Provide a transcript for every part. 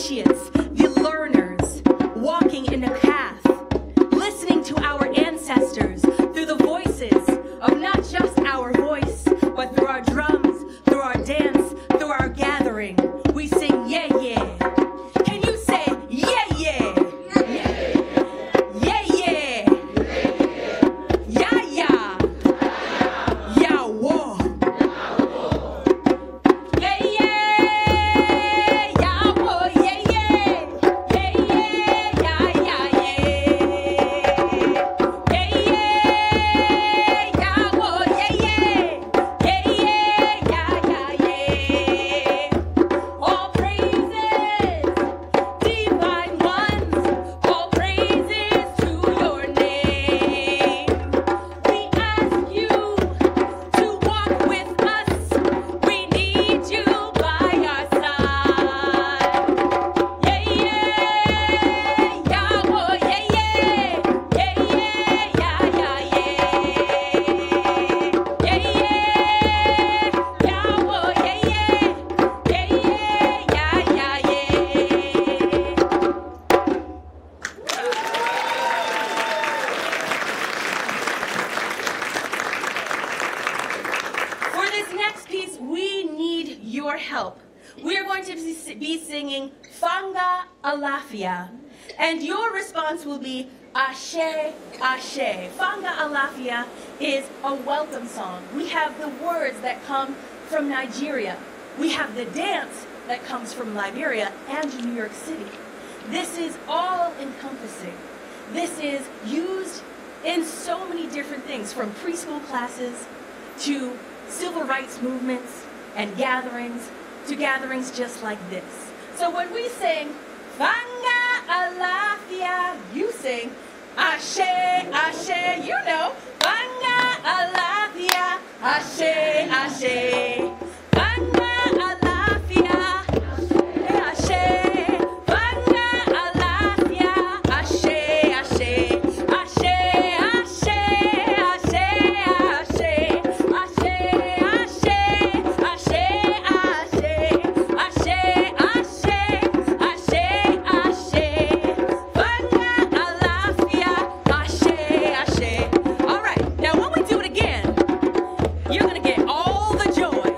initiates, the learners, walking in a path, listening to our ancestors through the voices of not just our voice, but through our drums, through our dance, through our gathering. We sing yeah, yeah. Can you say yeah, yeah? Yeah, yeah. Yeah, yeah. Yeah, whoa. Yeah, yeah. Yeah, whoa. Yeah, yeah. Yeah, yeah. Yeah, yeah, yeah. Yeah, yeah. Yeah, whoa. Yeah, yeah. Yeah, yeah. Yeah, yeah, yeah. All praises, divine ones, all praises to your name. We ask you to walk with us. We need you by our side. Yeah, yeah, yeah, whoa, yeah, yeah. Yeah, yeah, yeah, yeah, yeah. Yeah, yeah, yeah, whoa, yeah, yeah. Yeah, yeah, yeah, yeah, yeah. For this next piece, we need your help. We are going to be singing Fanga Alafia, and your response will be Ashe, Ashe. Fanga Alafia is a welcome song. We have the words that come from Nigeria. We have the dance that comes from Liberia and New York City. This is all encompassing. This is used in so many different things, from preschool classes to civil rights movements and gatherings to gatherings just like this. So when we sing Fanga Alafia, you sing Ashe, Ashe, you know. Fanga Alafia, Ashe, Ashe. Fanga Alafia, Ashe. Fanga Alafia, Ashe, Ashe. Ashe, Ashe, Ashe, Ashe. Ashe, Ashe, Ashe, Ashe. Ashe, Ashe, Ashe, Ashe. Fanga Alafia, Ashe, Ashe. All right, now when we do it again, you're gonna get all the joy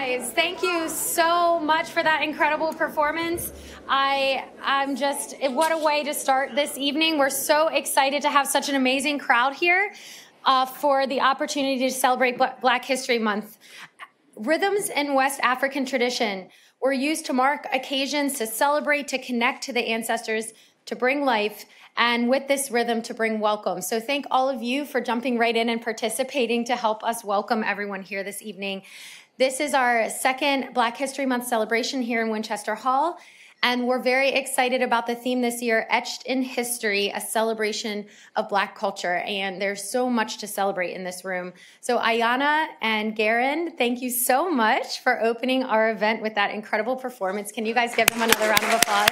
guys. Thank you so much for that incredible performance. I'm just, what a way to start this evening. We're so excited to have such an amazing crowd here for the opportunity to celebrate Black History Month. Rhythms in West African tradition were used to mark occasions, to celebrate, to connect to the ancestors, to bring life, and with this rhythm to bring welcome. So thank all of you for jumping right in and participating to help us welcome everyone here this evening. This is our second Black History Month celebration here in Winchester Hall, and we're very excited about the theme this year, Etched in History, a celebration of Black culture. And there's so much to celebrate in this room. So Ayanna and Garen, thank you so much for opening our event with that incredible performance. Can you guys give them another round of applause?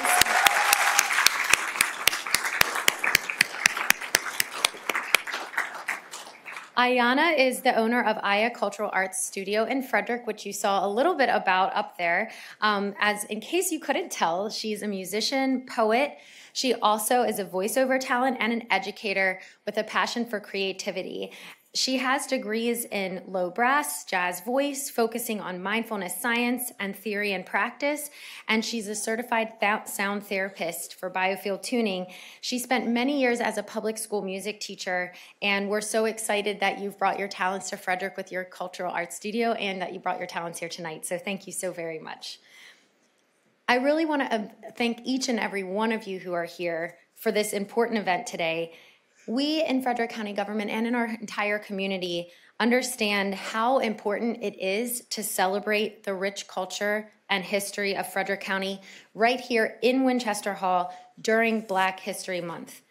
Ayanna is the owner of Aya Cultural Arts Studio in Frederick, which you saw a little bit about up there. As in case you couldn't tell, she's a musician, poet. She also is a voiceover talent and an educator with a passion for creativity. She has degrees in low brass, jazz voice, focusing on mindfulness science and theory and practice, and she's a certified sound therapist for biofield tuning. She spent many years as a public school music teacher, and we're so excited that you've brought your talents to Frederick with your cultural arts studio and that you brought your talents here tonight, so thank you so very much. I really want to thank each and every one of you who are here for this important event today. We in Frederick County government and in our entire community understand how important it is to celebrate the rich culture and history of Frederick County right here in Winchester Hall during Black History Month.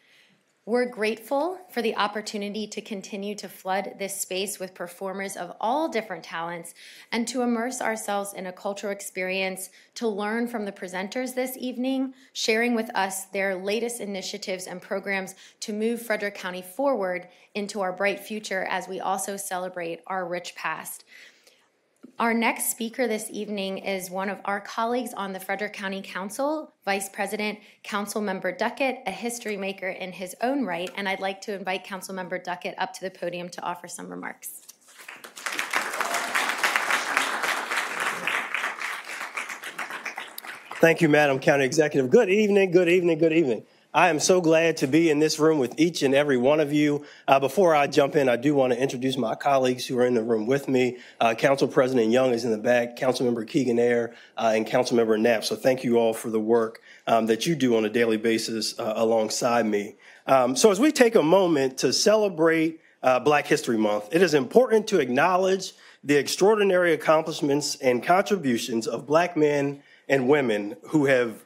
We're grateful for the opportunity to continue to flood this space with performers of all different talents and to immerse ourselves in a cultural experience, to learn from the presenters this evening, sharing with us their latest initiatives and programs to move Frederick County forward into our bright future as we also celebrate our rich past. Our next speaker this evening is one of our colleagues on the Frederick County Council, Vice President Councilmember Duckett, a history maker in his own right, and I'd like to invite Councilmember Duckett up to the podium to offer some remarks. Thank you, Madam County Executive. Good evening, good evening, good evening. I am so glad to be in this room with each and every one of you. Before I jump in, I do want to introduce my colleagues who are in the room with me. Council President Young is in the back, Councilmember Keegan-Ayer, and Councilmember Knapp. So thank you all for the work that you do on a daily basis alongside me. So as we take a moment to celebrate Black History Month, it is important to acknowledge the extraordinary accomplishments and contributions of Black men and women who have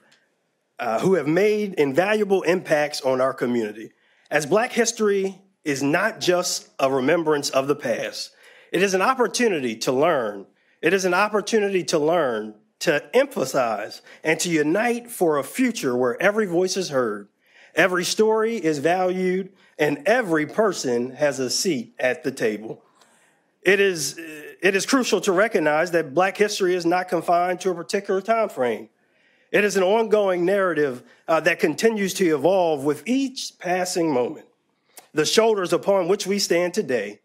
made invaluable impacts on our community. As Black history is not just a remembrance of the past, it is an opportunity to learn. It is an opportunity to learn, to emphasize, and to unite for a future where every voice is heard, every story is valued, and every person has a seat at the table. It is crucial to recognize that Black history is not confined to a particular time frame. It is an ongoing narrative that continues to evolve with each passing moment. The shoulders upon which we stand today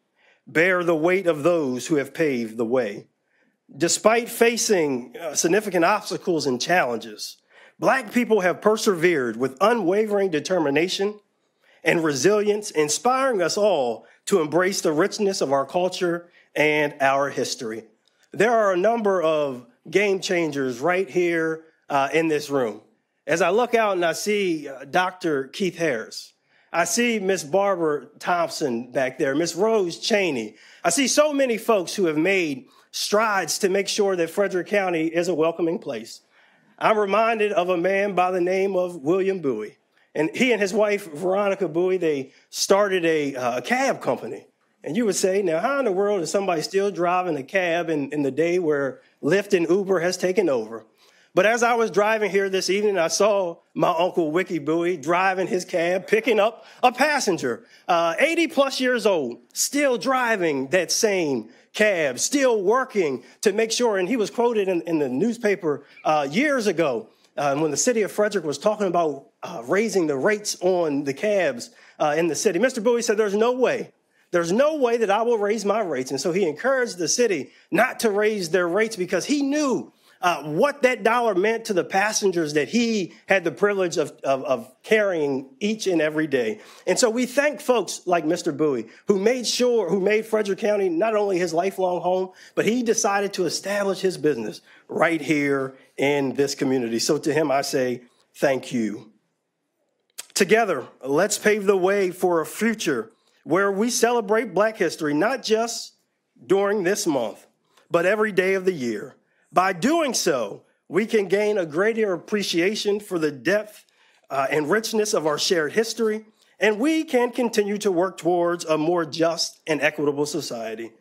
bear the weight of those who have paved the way. Despite facing significant obstacles and challenges, Black people have persevered with unwavering determination and resilience, inspiring us all to embrace the richness of our culture and our history. There are a number of game changers right here in this room. As I look out and I see Dr. Keith Harris, I see Miss Barbara Thompson back there, Miss Rose Cheney. I see so many folks who have made strides to make sure that Frederick County is a welcoming place. I'm reminded of a man by the name of William Bowie. And he and his wife, Veronica Bowie, they started a cab company. And you would say, now, how in the world is somebody still driving a cab in the day where Lyft and Uber has taken over? But as I was driving here this evening, I saw my Uncle Wiki Bowie driving his cab, picking up a passenger, 80 plus years old, still driving that same cab, still working to make sure. And he was quoted in the newspaper years ago when the city of Frederick was talking about raising the rates on the cabs in the city. Mr. Bowie said, there's no way there's no way that I will raise my rates. And so he encouraged the city not to raise their rates because he knew what that dollar meant to the passengers that he had the privilege of carrying each and every day. And so we thank folks like Mr. Bowie, who made Frederick County not only his lifelong home, but he decided to establish his business right here in this community. So to him, I say, thank you. Together, let's pave the way for a future where we celebrate Black history, not just during this month, but every day of the year. By doing so, we can gain a greater appreciation for the depth and richness of our shared history, and we can continue to work towards a more just and equitable society.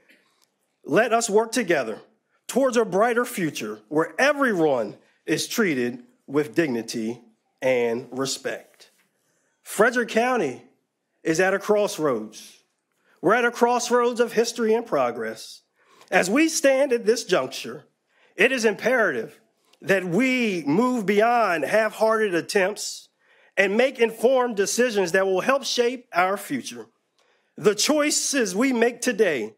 Let us work together towards a brighter future where everyone is treated with dignity and respect. Frederick County is at a crossroads. We're at a crossroads of history and progress. As we stand at this juncture, it is imperative that we move beyond half-hearted attempts and make informed decisions that will help shape our future. The choices we make today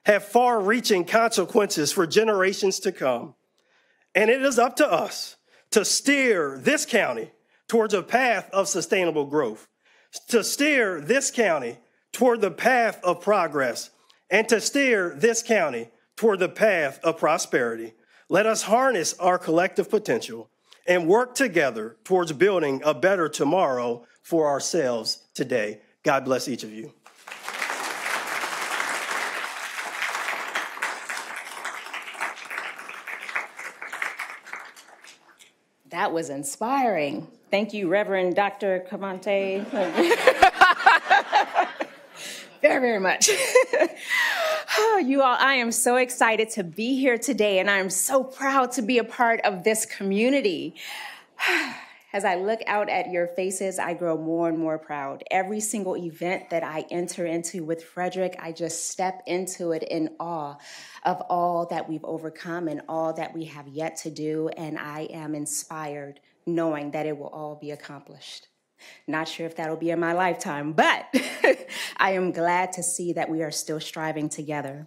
have far-reaching consequences for generations to come. And it is up to us to steer this county towards a path of sustainable growth, to steer this county toward the path of progress, and to steer this county toward the path of prosperity. Let us harness our collective potential and work together towards building a better tomorrow for ourselves today. God bless each of you. That was inspiring. Thank you, Reverend Dr. Cavante. Very, very much. Oh, you all, I am so excited to be here today, and I'm so proud to be a part of this community. As I look out at your faces, I grow more and more proud. Every single event that I enter into with Frederick, I just step into it in awe of all that we've overcome and all that we have yet to do, and I am inspired knowing that it will all be accomplished. Not sure if that'll be in my lifetime, but I am glad to see that we are still striving together.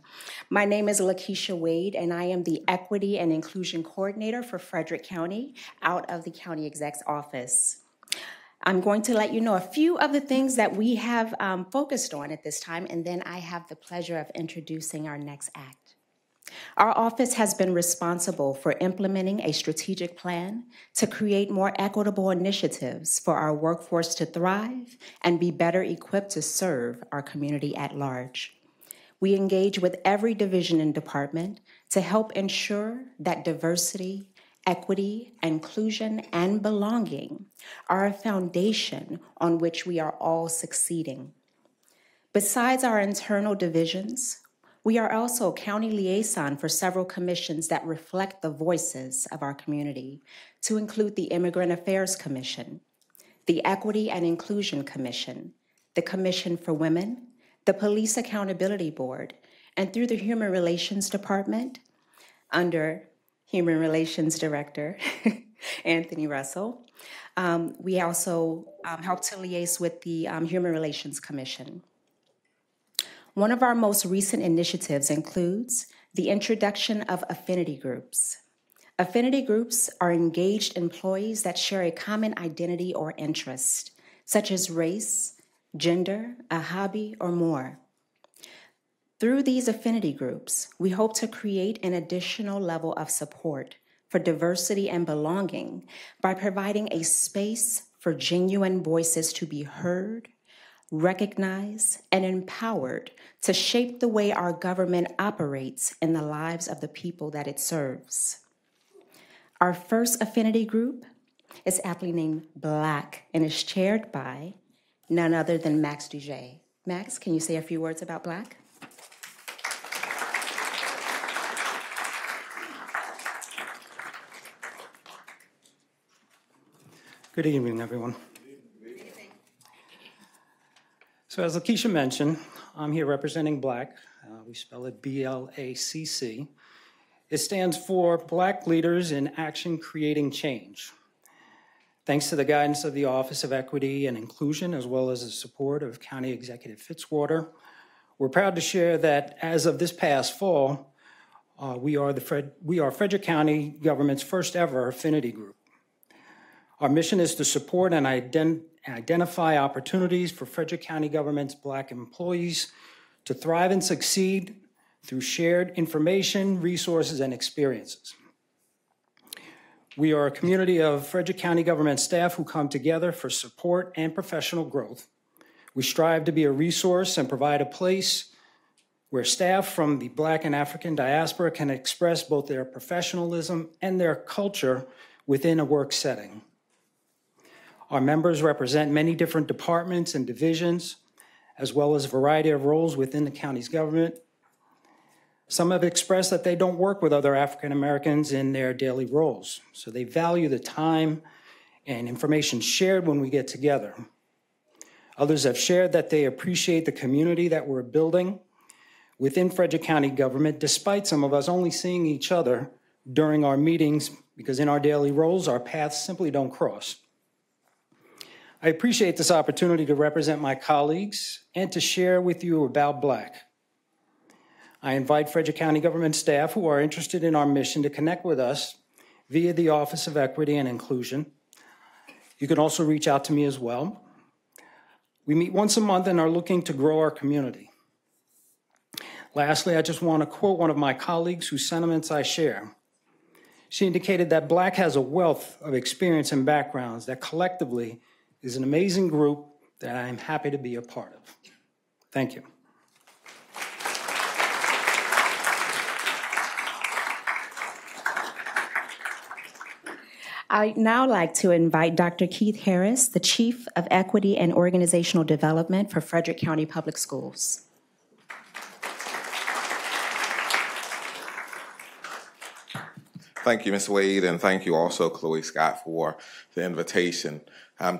My name is Lakeisha Wade, and I am the Equity and Inclusion Coordinator for Frederick County out of the County Exec's office. I'm going to let you know a few of the things that we have focused on at this time, and then I have the pleasure of introducing our next act. Our office has been responsible for implementing a strategic plan to create more equitable initiatives for our workforce to thrive and be better equipped to serve our community at large. We engage with every division and department to help ensure that diversity, equity, inclusion, and belonging are a foundation on which we are all succeeding. Besides our internal divisions, we are also county liaison for several commissions that reflect the voices of our community, to include the Immigrant Affairs Commission, the Equity and Inclusion Commission, the Commission for Women, the Police Accountability Board, and through the Human Relations Department, under Human Relations Director Anthony Russell. We also help to liaise with the Human Relations Commission. One of our most recent initiatives includes the introduction of affinity groups. Affinity groups are engaged employees that share a common identity or interest, such as race, gender, a hobby, or more. Through these affinity groups, we hope to create an additional level of support for diversity and belonging by providing a space for genuine voices to be heard, recognized, and empowered to shape the way our government operates in the lives of the people that it serves. Our first affinity group is aptly named Black and is chaired by none other than Max Duget. Max, can you say a few words about Black? Good evening, everyone. So as Lakeisha mentioned, I'm here representing Black. We spell it BLACC. It stands for Black Leaders in Action Creating Change. Thanks to the guidance of the Office of Equity and Inclusion, as well as the support of County Executive Fitzwater, we're proud to share that as of this past fall, we are Frederick County government's first ever affinity group. Our mission is to support and identify opportunities for Frederick County government's Black employees to thrive and succeed through shared information, resources, and experiences. We are a community of Frederick County government staff who come together for support and professional growth. We strive to be a resource and provide a place where staff from the Black and African diaspora can express both their professionalism and their culture within a work setting. Our members represent many different departments and divisions, as well as a variety of roles within the county's government. Some have expressed that they don't work with other African Americans in their daily roles, so they value the time and information shared when we get together. Others have shared that they appreciate the community that we're building within Frederick County government, despite some of us only seeing each other during our meetings, because in our daily roles, our paths simply don't cross. I appreciate this opportunity to represent my colleagues and to share with you about Black. I invite Frederick County government staff who are interested in our mission to connect with us via the Office of Equity and Inclusion. You can also reach out to me as well. We meet once a month and are looking to grow our community. Lastly, I just want to quote one of my colleagues whose sentiments I share. She indicated that Black has a wealth of experience and backgrounds that collectively is an amazing group that I am happy to be a part of. Thank you. I'd now like to invite Dr. Keith Harris, the Chief of Equity and Organizational Development for Frederick County Public Schools. Thank you, Ms. Wade, and thank you also, Chloe Scott, for the invitation.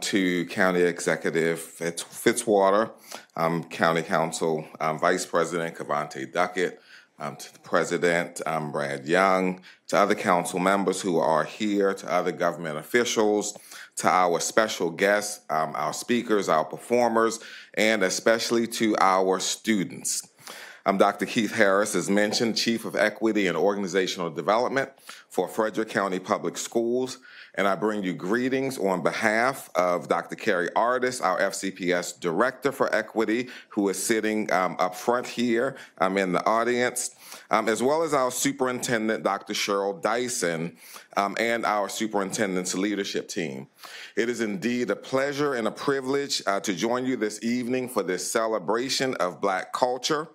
To County Executive Fitzwater, County Council Vice President Cavante Duckett, to the President, Brad Young, to other council members who are here, to other government officials, to our special guests, our speakers, our performers, and especially to our students. I'm Dr. Keith Harris, as mentioned, Chief of Equity and Organizational Development for Frederick County Public Schools, and I bring you greetings on behalf of Dr. Carrie Artis, our FCPS Director for Equity, who is sitting up front here in the audience, as well as our Superintendent, Dr. Cheryl Dyson, and our Superintendent's leadership team. It is indeed a pleasure and a privilege to join you this evening for this celebration of Black culture.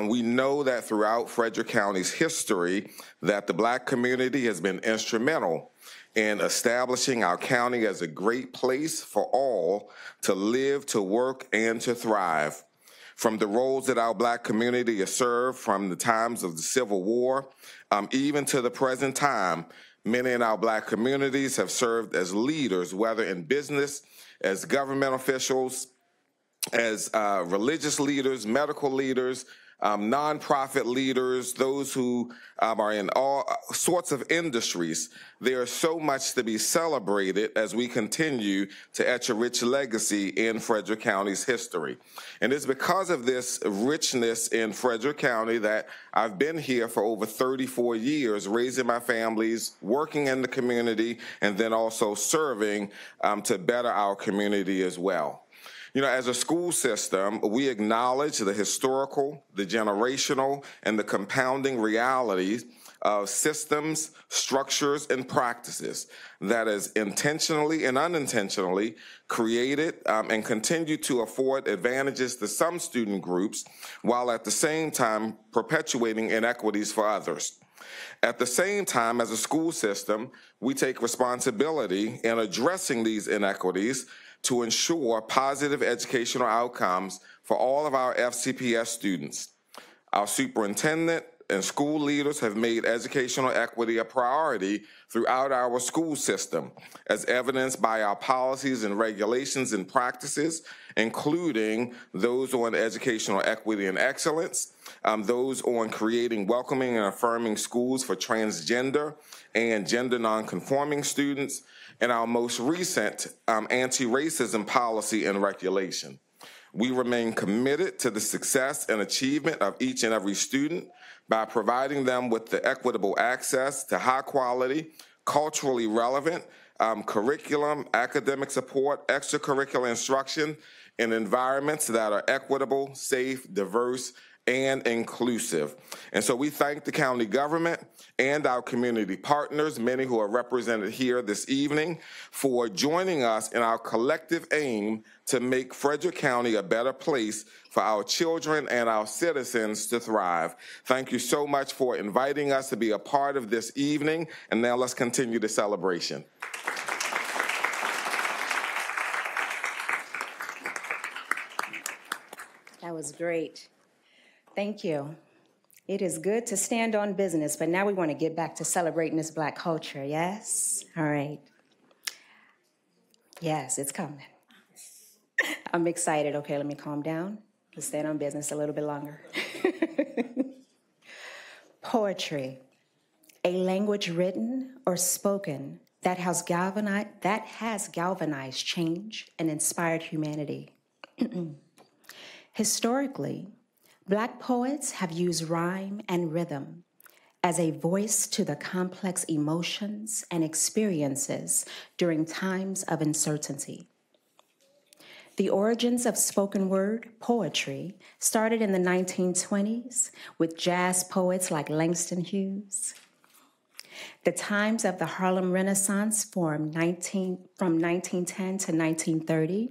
We know that throughout Frederick County's history that the Black community has been instrumental in establishing our county as a great place for all to live, to work, and to thrive. From the roles that our Black community has served from the times of the Civil War, even to the present time, many in our Black communities have served as leaders, whether in business, as government officials, as religious leaders, medical leaders, nonprofit leaders, those who are in all sorts of industries. There is so much to be celebrated as we continue to etch a rich legacy in Frederick County's history. And it's because of this richness in Frederick County that I've been here for over 34 years, raising my families, working in the community, and then also serving to better our community as well. You know, as a school system, we acknowledge the historical, the generational, and the compounding realities of systems, structures, and practices that is intentionally and unintentionally created and continue to afford advantages to some student groups, while at the same time perpetuating inequities for others. At the same time, as a school system, we take responsibility in addressing these inequities to ensure positive educational outcomes for all of our FCPS students. Our superintendent and school leaders have made educational equity a priority throughout our school system, as evidenced by our policies and regulations and practices, including those on educational equity and excellence, those on creating welcoming and affirming schools for transgender and gender nonconforming students, and our most recent anti-racism policy and regulation. We remain committed to the success and achievement of each and every student by providing them with the equitable access to high quality, culturally relevant curriculum, academic support, extracurricular instruction in environments that are equitable, safe, diverse, and inclusive. And so we thank the county government and our community partners, many who are represented here this evening, for joining us in our collective aim to make Frederick County a better place for our children and our citizens to thrive. Thank you so much for inviting us to be a part of this evening, and now let's continue the celebration. That was great. Thank you. It is good to stand on business, but now we want to get back to celebrating this Black culture, yes? All right. Yes, it's coming. I'm excited. Okay, let me calm down. Let's stand on business a little bit longer. Poetry, a language written or spoken that has galvanized change and inspired humanity. Historically, Black poets have used rhyme and rhythm as a voice to the complex emotions and experiences during times of uncertainty. The origins of spoken word poetry started in the 1920s with jazz poets like Langston Hughes. The times of the Harlem Renaissance from 1910 to 1930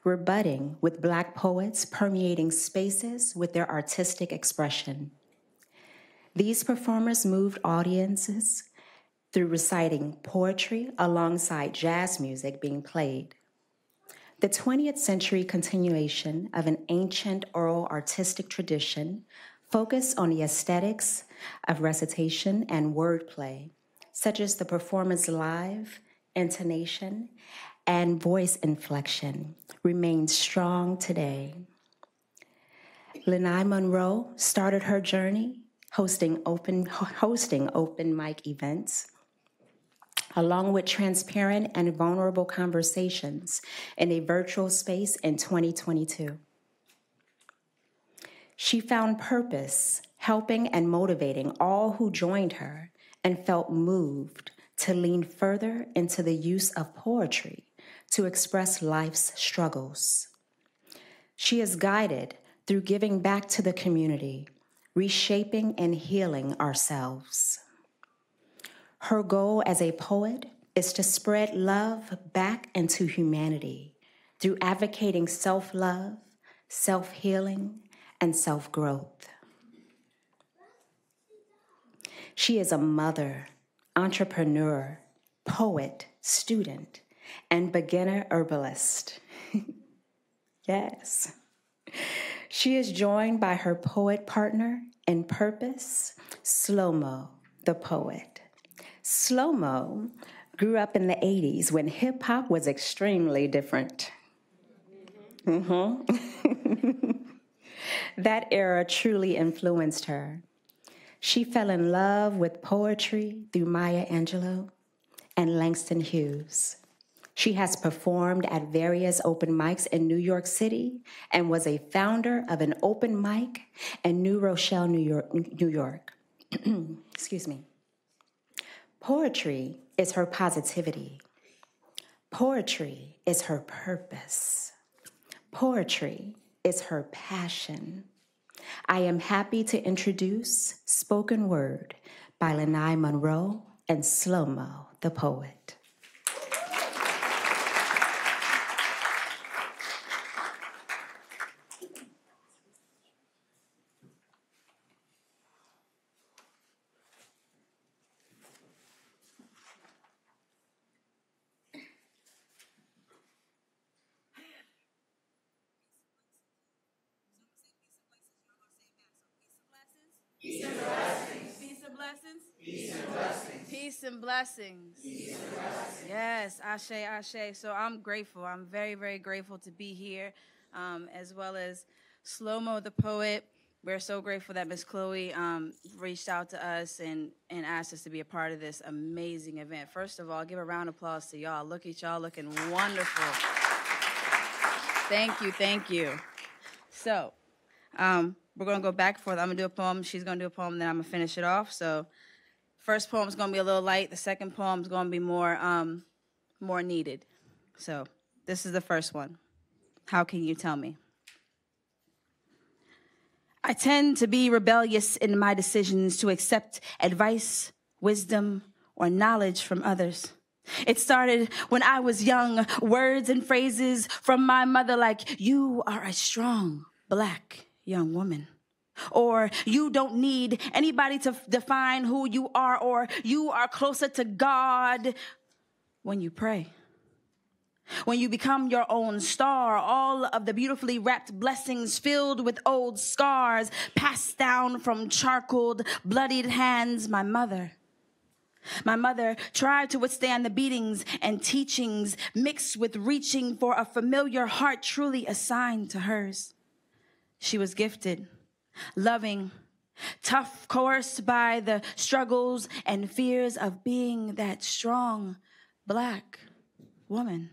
were budding with Black poets permeating spaces with their artistic expression. These performers moved audiences through reciting poetry alongside jazz music being played. The 20th century continuation of an ancient oral artistic tradition focused on the aesthetics of recitation and wordplay, such as the performer's live, intonation, and voice inflection, remains strong today. Lenai Monroe started her journey hosting open mic events, along with transparent and vulnerable conversations in a virtual space in 2022. She found purpose helping and motivating all who joined her and felt moved to lean further into the use of poetry to express life's struggles. She is guided through giving back to the community, reshaping and healing ourselves. Her goal as a poet is to spread love back into humanity through advocating self-love, self-healing, and self-growth. She is a mother, entrepreneur, poet, student, and beginner herbalist. Yes. She is joined by her poet partner in purpose, Slow-Mo, the poet. Slow-Mo grew up in the 80s when hip-hop was extremely different. That era truly influenced her. She fell in love with poetry through Maya Angelou and Langston Hughes. She has performed at various open mics in New York City and was a founder of an open mic in New Rochelle, New York. Excuse me. Poetry is her positivity. Poetry is her purpose. Poetry is her passion. I am happy to introduce Spoken Word by Lenai Monroe and Slow-Mo, the poet. Peace and blessings. Peace and blessings. Peace and blessings. Peace and blessings. Peace and blessings. Yes, Ashe, Ashe. So I'm grateful. I'm very, very grateful to be here, as well as Slow-Mo the poet. We're so grateful that Miss Chloe reached out to us and asked us to be a part of this amazing event. First of all, give a round of applause to y'all. Look at y'all looking wonderful. Thank you, thank you. So, we're going to go back and forth. I'm going to do a poem. She's going to do a poem, then I'm going to finish it off. So, first poem is going to be a little light. The second poem is going to be more needed. So, this is the first one. How can you tell me? I tend to be rebellious in my decisions to accept advice, wisdom, or knowledge from others. It started when I was young, words and phrases from my mother like, you are a strong Black young woman. Or you don't need anybody to define who you are, or you are closer to God when you pray. When you become your own star, all of the beautifully wrapped blessings filled with old scars passed down from charcoaled, bloodied hands, my mother tried to withstand the beatings and teachings mixed with reaching for a familiar heart truly assigned to hers. She was gifted, loving, tough, coerced by the struggles and fears of being that strong Black woman.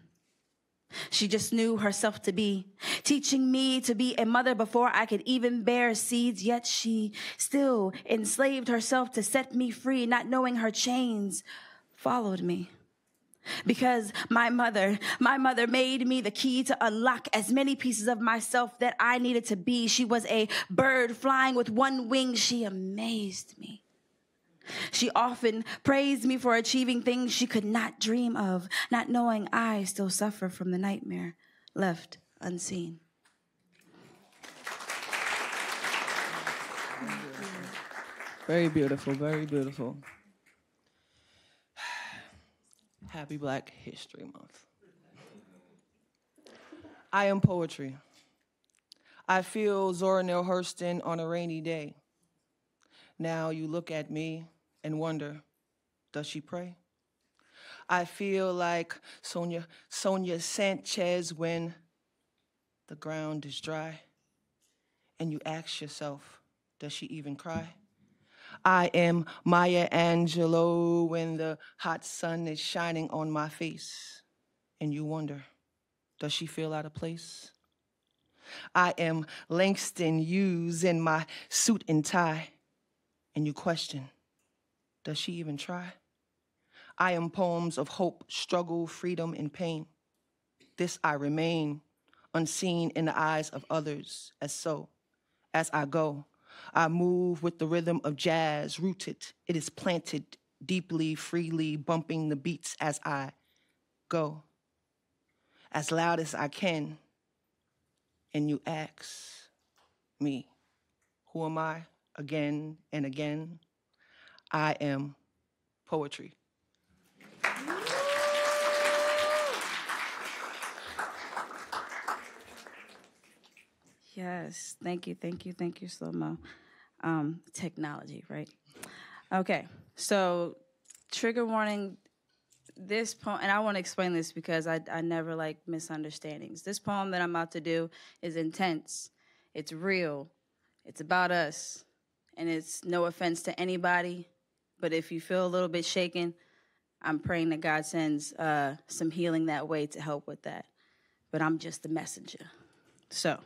She just knew herself to be, teaching me to be a mother before I could even bear seeds, yet she still enslaved herself to set me free, not knowing her chains followed me. Because my mother made me the key to unlock as many pieces of myself that I needed to be. She was a bird flying with one wing. She amazed me. She often praised me for achieving things she could not dream of, not knowing I still suffer from the nightmare left unseen. Very beautiful, very beautiful. Happy Black History Month. I am poetry. I feel Zora Neale Hurston on a rainy day. Now you look at me and wonder, does she pray? I feel like Sonia Sanchez when the ground is dry and you ask yourself, does she even cry? I am Maya Angelou when the hot sun is shining on my face and you wonder, does she feel out of place? I am Langston Hughes in my suit and tie and you question, does she even try? I am poems of hope, struggle, freedom, and pain. This I remain, unseen in the eyes of others, as I go, I move with the rhythm of jazz, rooted. It is planted deeply, freely, bumping the beats as I go, as loud as I can. And you ask me, who am I? Again and again. I am poetry. Yes, thank you, Slow-Mo. Technology, right? Okay, so trigger warning, this poem, and I want to explain this because I never like misunderstandings. This poem that I'm about to do is intense, it's real, it's about us, and it's no offense to anybody, but if you feel a little bit shaken, I'm praying that God sends some healing that way to help with that. But I'm just the messenger. So,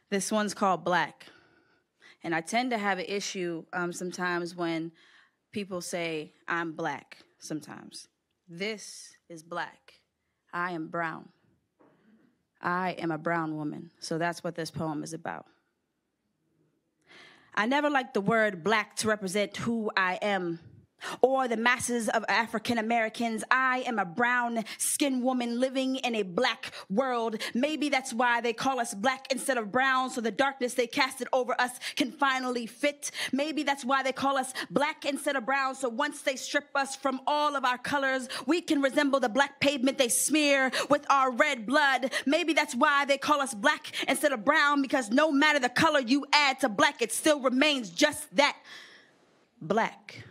this one's called Black. And I tend to have an issue sometimes when people say, I'm Black, sometimes. This is Black. I am brown. I am a brown woman. So that's what this poem is about. I never liked the word Black to represent who I am. or the masses of African Americans. I am a brown-skinned woman living in a black world. Maybe that's why they call us black instead of brown, so the darkness they casted over us can finally fit. Maybe that's why they call us black instead of brown, so once they strip us from all of our colors, we can resemble the black pavement they smear with our red blood. Maybe that's why they call us black instead of brown, because no matter the color you add to black, it still remains just that, black.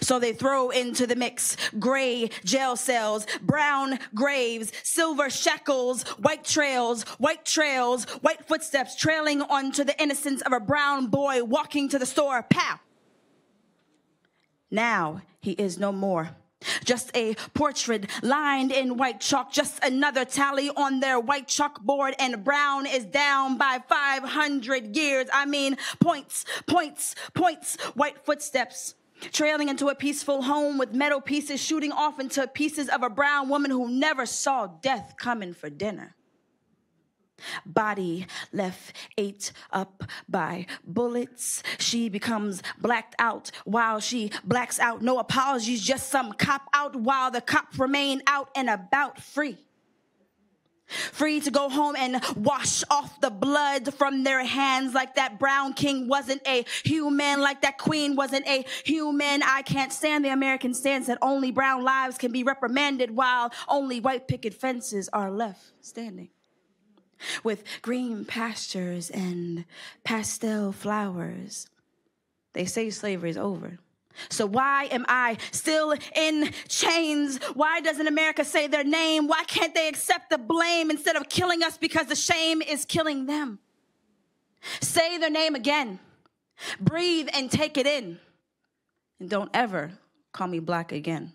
So they throw into the mix gray jail cells, brown graves, silver shackles, white footsteps trailing onto the innocence of a brown boy walking to the store. Pow! Now he is no more. Just a portrait lined in white chalk, just another tally on their white chalkboard, and brown is down by 500 years. I mean, points, white footsteps trailing into a peaceful home with metal pieces shooting off into pieces of a brown woman who never saw death coming for dinner. Body left ate up by bullets. She becomes blacked out while she blacks out. No apologies, just some cop out while the cops remain out and about free. Free to go home and wash off the blood from their hands like that brown king wasn't a human, like that queen wasn't a human. I can't stand the American stance that only brown lives can be reprimanded while only white picket fences are left standing. With green pastures and pastel flowers. They say slavery is over. So why am I still in chains? Why doesn't America say their name? Why can't they accept the blame instead of killing us because the shame is killing them? Say their name again. Breathe and take it in. And don't ever call me black again.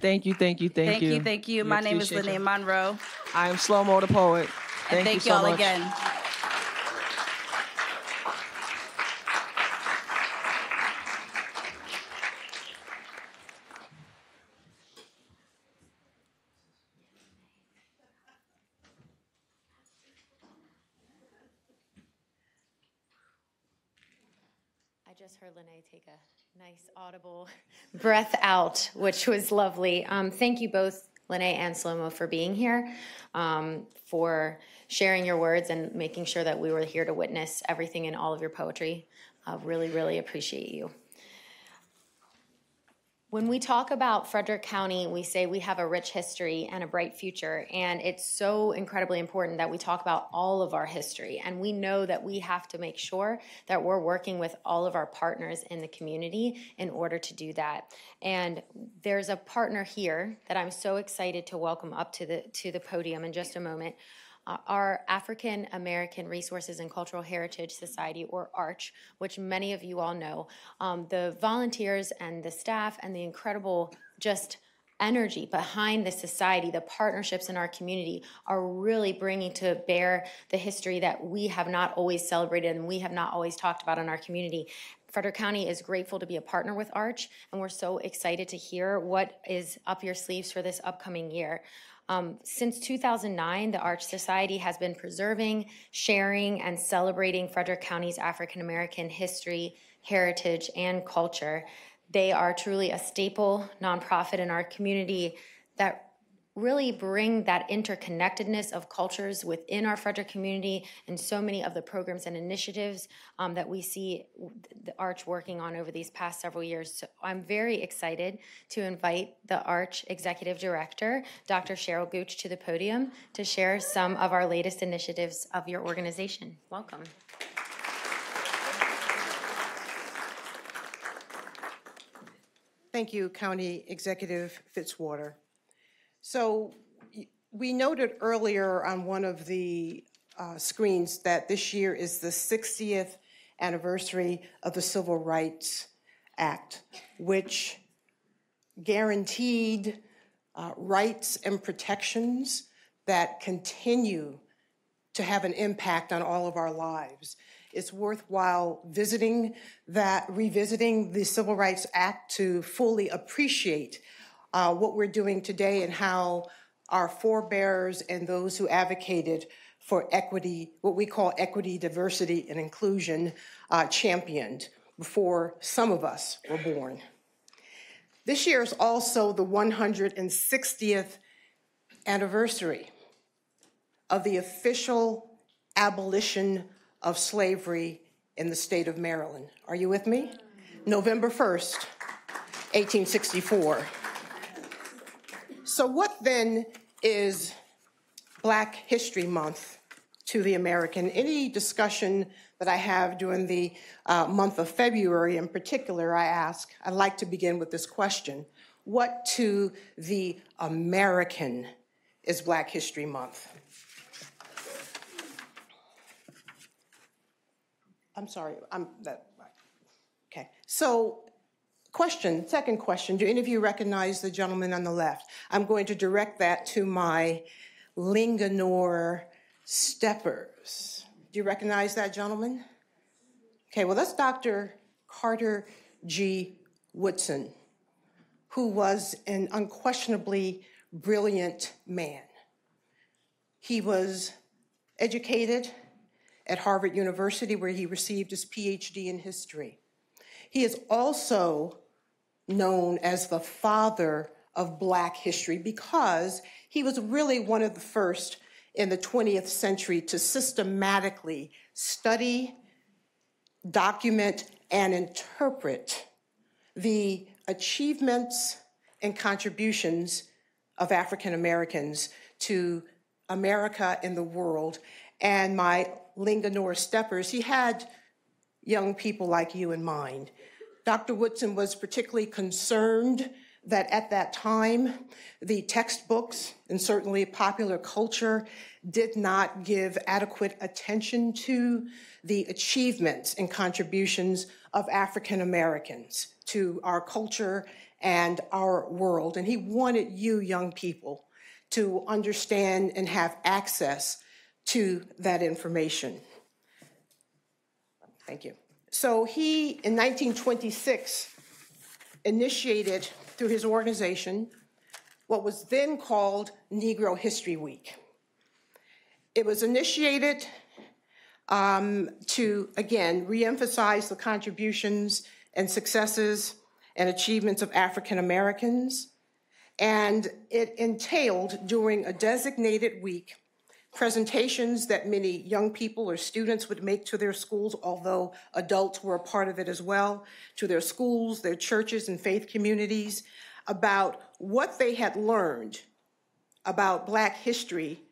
Thank you. Thank you. My name is Lene Monroe. I am Slow Mo the Poet. And thank you all again. I just heard Lene take a nice audible breath out, which was lovely. Thank you both, Lene and Slow-Mo, for being here, for sharing your words and making sure that we were here to witness everything in all of your poetry. Really, really appreciate you. When we talk about Frederick County, we say we have a rich history and a bright future, and it's so incredibly important that we talk about all of our history, and we know that we have to make sure that we're working with all of our partners in the community in order to do that. And there's a partner here that I'm so excited to welcome up to the podium in just a moment. Our African American Resources and Cultural Heritage Society, or ARCH, which many of you all know. The volunteers and the staff and the incredible just energy behind the society, the partnerships in our community are really bringing to bear the history that we have not always celebrated and we have not always talked about in our community. Frederick County is grateful to be a partner with ARCH, and we're so excited to hear what is up your sleeves for this upcoming year. Since 2009, the Arch Society has been preserving, sharing, and celebrating Frederick County's African American history, heritage, and culture. They are truly a staple nonprofit in our community that really bring that interconnectedness of cultures within our Frederick community and so many of the programs and initiatives that we see the Arch working on over these past several years. So I'm very excited to invite the Arch Executive Director, Dr. Cheryl Gooch, to the podium to share some of our latest initiatives of your organization. Welcome. Thank you, County Executive Fitzwater. So we noted earlier on one of the screens that this year is the 60th anniversary of the Civil Rights Act, which guaranteed rights and protections that continue to have an impact on all of our lives. It's worthwhile revisiting the Civil Rights Act to fully appreciate what we're doing today and how our forebears and those who advocated for equity, what we call equity, diversity, and inclusion, championed before some of us were born. This year is also the 160th anniversary of the official abolition of slavery in the state of Maryland. Are you with me? November 1st, 1864. So what then is Black History Month to the American? Any discussion that I have during the month of February in particular, I'd like to begin with this question. What to the American is Black History Month? I'm sorry, okay. So second question, do any of you recognize the gentleman on the left? I'm going to direct that to my Linganore steppers. Do you recognize that gentleman? Okay, well, that's Dr. Carter G. Woodson, who was an unquestionably brilliant man. He was educated at Harvard University, where he received his PhD in history. He is also known as the father of Black history because he was really one of the first in the 20th century to systematically study, document, and interpret the achievements and contributions of African Americans to America and the world. And my Linganore steppers, he had young people like you in mind. Dr. Woodson was particularly concerned that at that time, the textbooks and certainly popular culture did not give adequate attention to the achievements and contributions of African Americans to our culture and our world. And he wanted you young people to understand and have access to that information. Thank you. So he, in 1926, initiated through his organization what was then called Negro History Week. It was initiated to, again, reemphasize the contributions and successes and achievements of African Americans, and it entailed, during a designated week, presentations that many young people or students would make to their schools, although adults were a part of it as well, to their schools, their churches, and faith communities, about what they had learned about Black history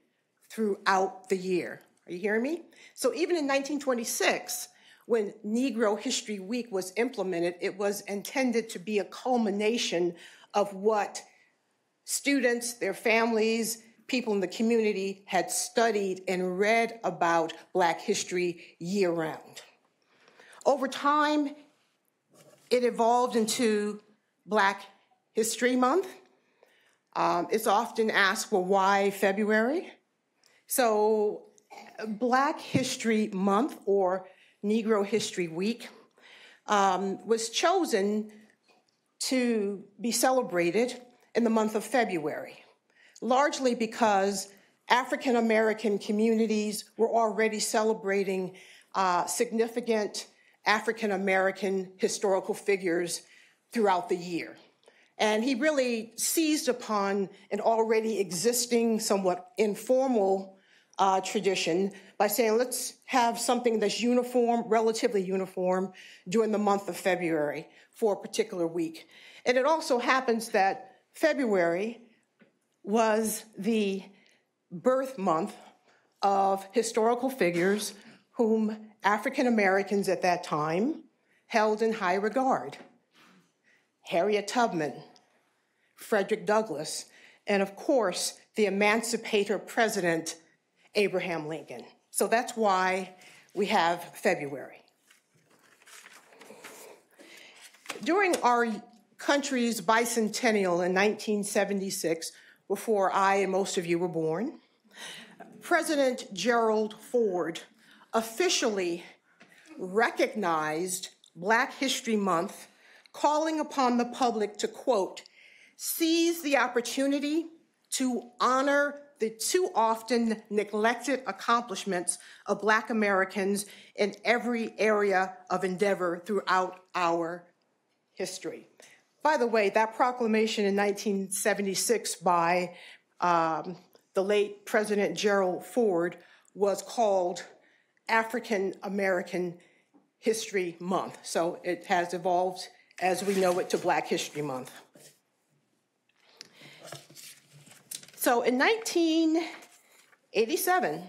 throughout the year. Are you hearing me? So even in 1926, when Negro History Week was implemented, it was intended to be a culmination of what students, their families, people in the community had studied and read about Black history year-round. Over time, it evolved into Black History Month. It's often asked, well, why February? So Black History Month, or Negro History Week, was chosen to be celebrated in the month of February, largely because African American communities were already celebrating significant African American historical figures throughout the year. And he really seized upon an already existing, somewhat informal tradition by saying, let's have something that's uniform, relatively uniform, during the month of February for a particular week. And it also happens that February was the birth month of historical figures whom African Americans at that time held in high regard. Harriet Tubman, Frederick Douglass, and of course, the emancipator president, Abraham Lincoln. So that's why we have February. During our country's bicentennial in 1976, before I and most of you were born, President Gerald Ford officially recognized Black History Month, calling upon the public to, quote, seize the opportunity to honor the too often neglected accomplishments of Black Americans in every area of endeavor throughout our history. By the way, that proclamation in 1976 by the late President Gerald Ford was called African American History Month. So it has evolved as we know it to Black History Month. So in 1987,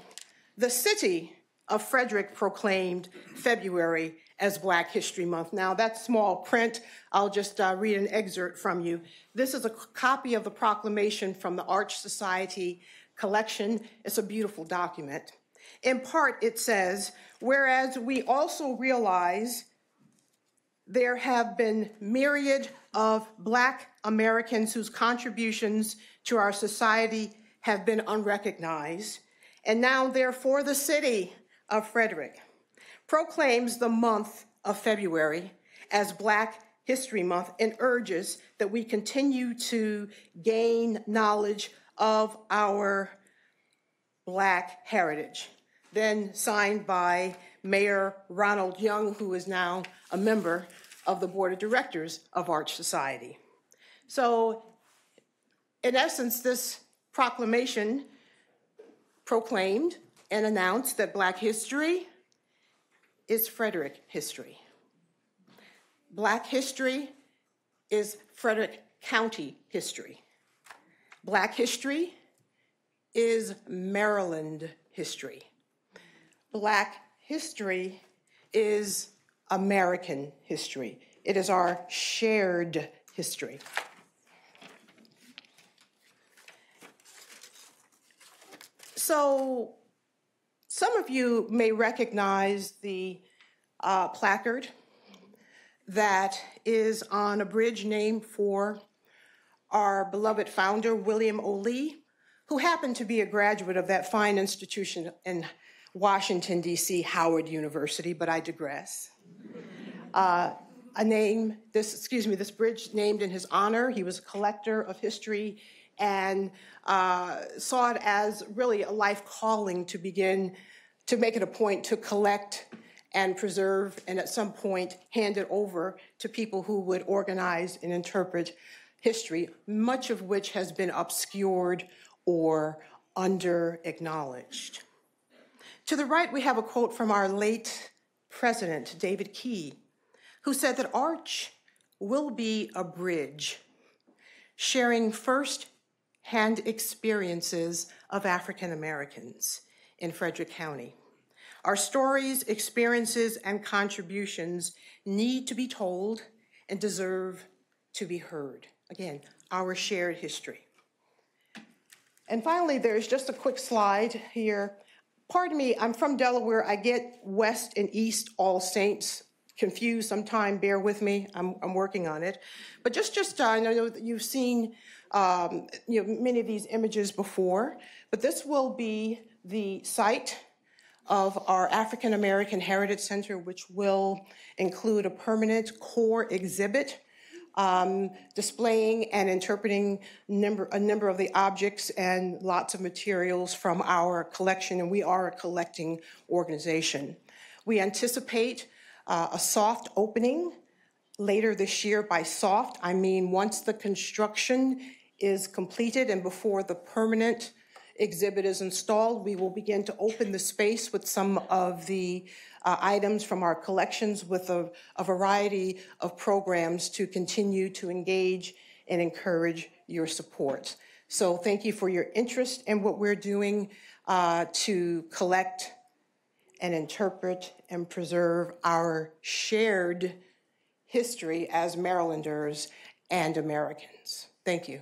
the city of Frederick proclaimed February as Black History Month. Now that's small print. I'll just read an excerpt from you. This is a copy of the proclamation from the Arch Society collection. It's a beautiful document. In part, it says, whereas we also realize there have been myriad of Black Americans whose contributions to our society have been unrecognized, and now therefore the city of Frederick proclaims the month of February as Black History Month and urges that we continue to gain knowledge of our Black heritage. Then signed by Mayor Ronald Young, who is now a member of the Board of Directors of Arch Society. So, in essence, this proclamation proclaimed and announced that Black history is Frederick history. Black history is Frederick County history. Black history is Maryland history. Black history is American history. It is our shared history. So, some of you may recognize the placard that is on a bridge named for our beloved founder, William O. Lee, who happened to be a graduate of that fine institution in Washington, D.C., Howard University, but I digress. This bridge named in his honor. He was a collector of history and saw it as really a life calling to begin to make it a point to collect and preserve and at some point hand it over to people who would organize and interpret history, much of which has been obscured or under-acknowledged. To the right, we have a quote from our late president, David Key, who said that Arch will be a bridge, sharing first-hand experiences of African Americans in Frederick County. Our stories, experiences, and contributions need to be told and deserve to be heard. Again, our shared history. And finally, there's just a quick slide here. Pardon me, I'm from Delaware. I get West and East All Saints confused sometime. Bear with me. I'm working on it. But just I know that you've seen many of these images before, but this will be the site of our African American Heritage Center, which will include a permanent core exhibit displaying and interpreting a number of the objects and lots of materials from our collection, and we are a collecting organization. We anticipate a soft opening later this year. By soft, I mean once the construction is completed and before the permanent exhibit is installed, we will begin to open the space with some of the items from our collections with a variety of programs to continue to engage and encourage your support. So thank you for your interest in what we're doing to collect and interpret and preserve our shared history as Marylanders and Americans. Thank you.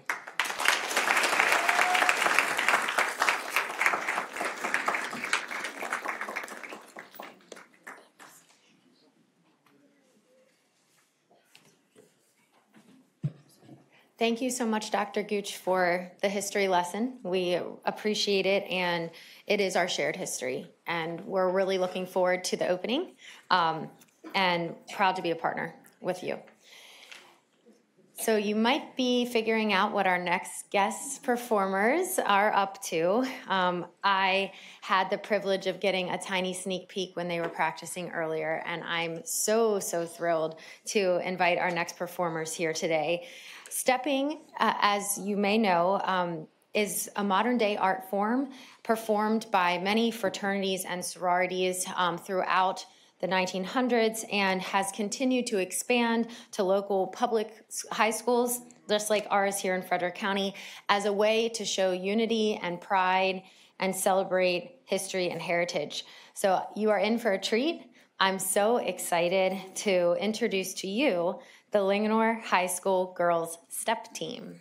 Thank you so much, Dr. Gooch, for the history lesson. We appreciate it, and it is our shared history. And we're really looking forward to the opening and proud to be a partner with you. So you might be figuring out what our next guest performers are up to. I had the privilege of getting a tiny sneak peek when they were practicing earlier, and I'm so thrilled to invite our next performers here today. Stepping, as you may know, is a modern day art form performed by many fraternities and sororities throughout the 1900s and has continued to expand to local public high schools, just like ours here in Frederick County, as a way to show unity and pride and celebrate history and heritage. So you are in for a treat. I'm so excited to introduce to you the Linganore High School Girls Step Team.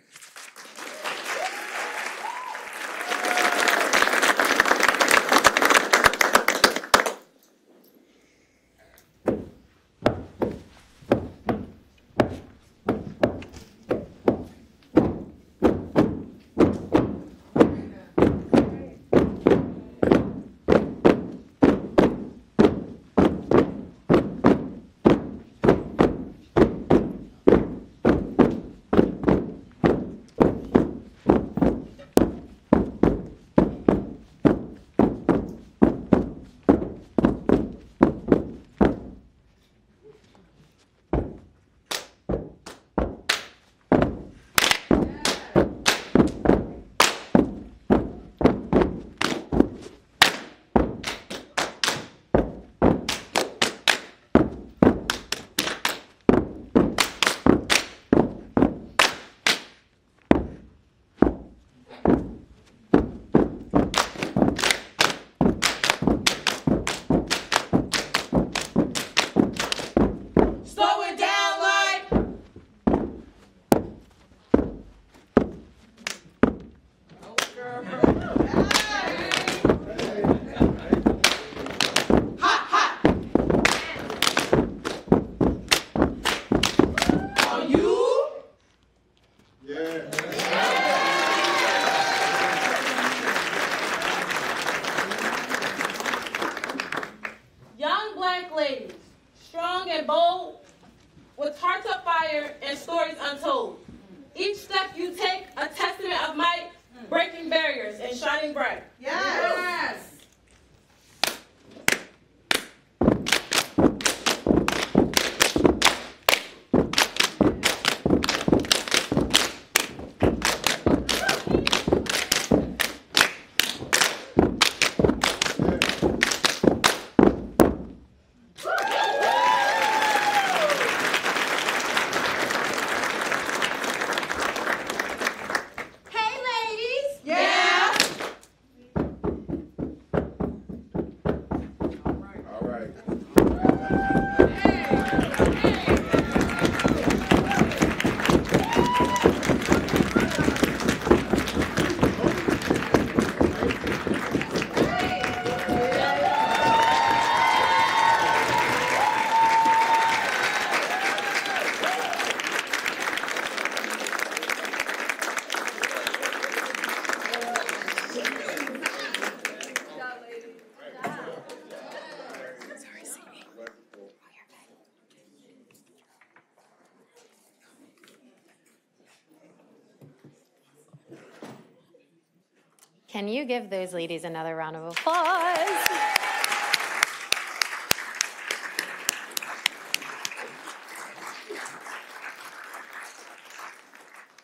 Can you give those ladies another round of applause?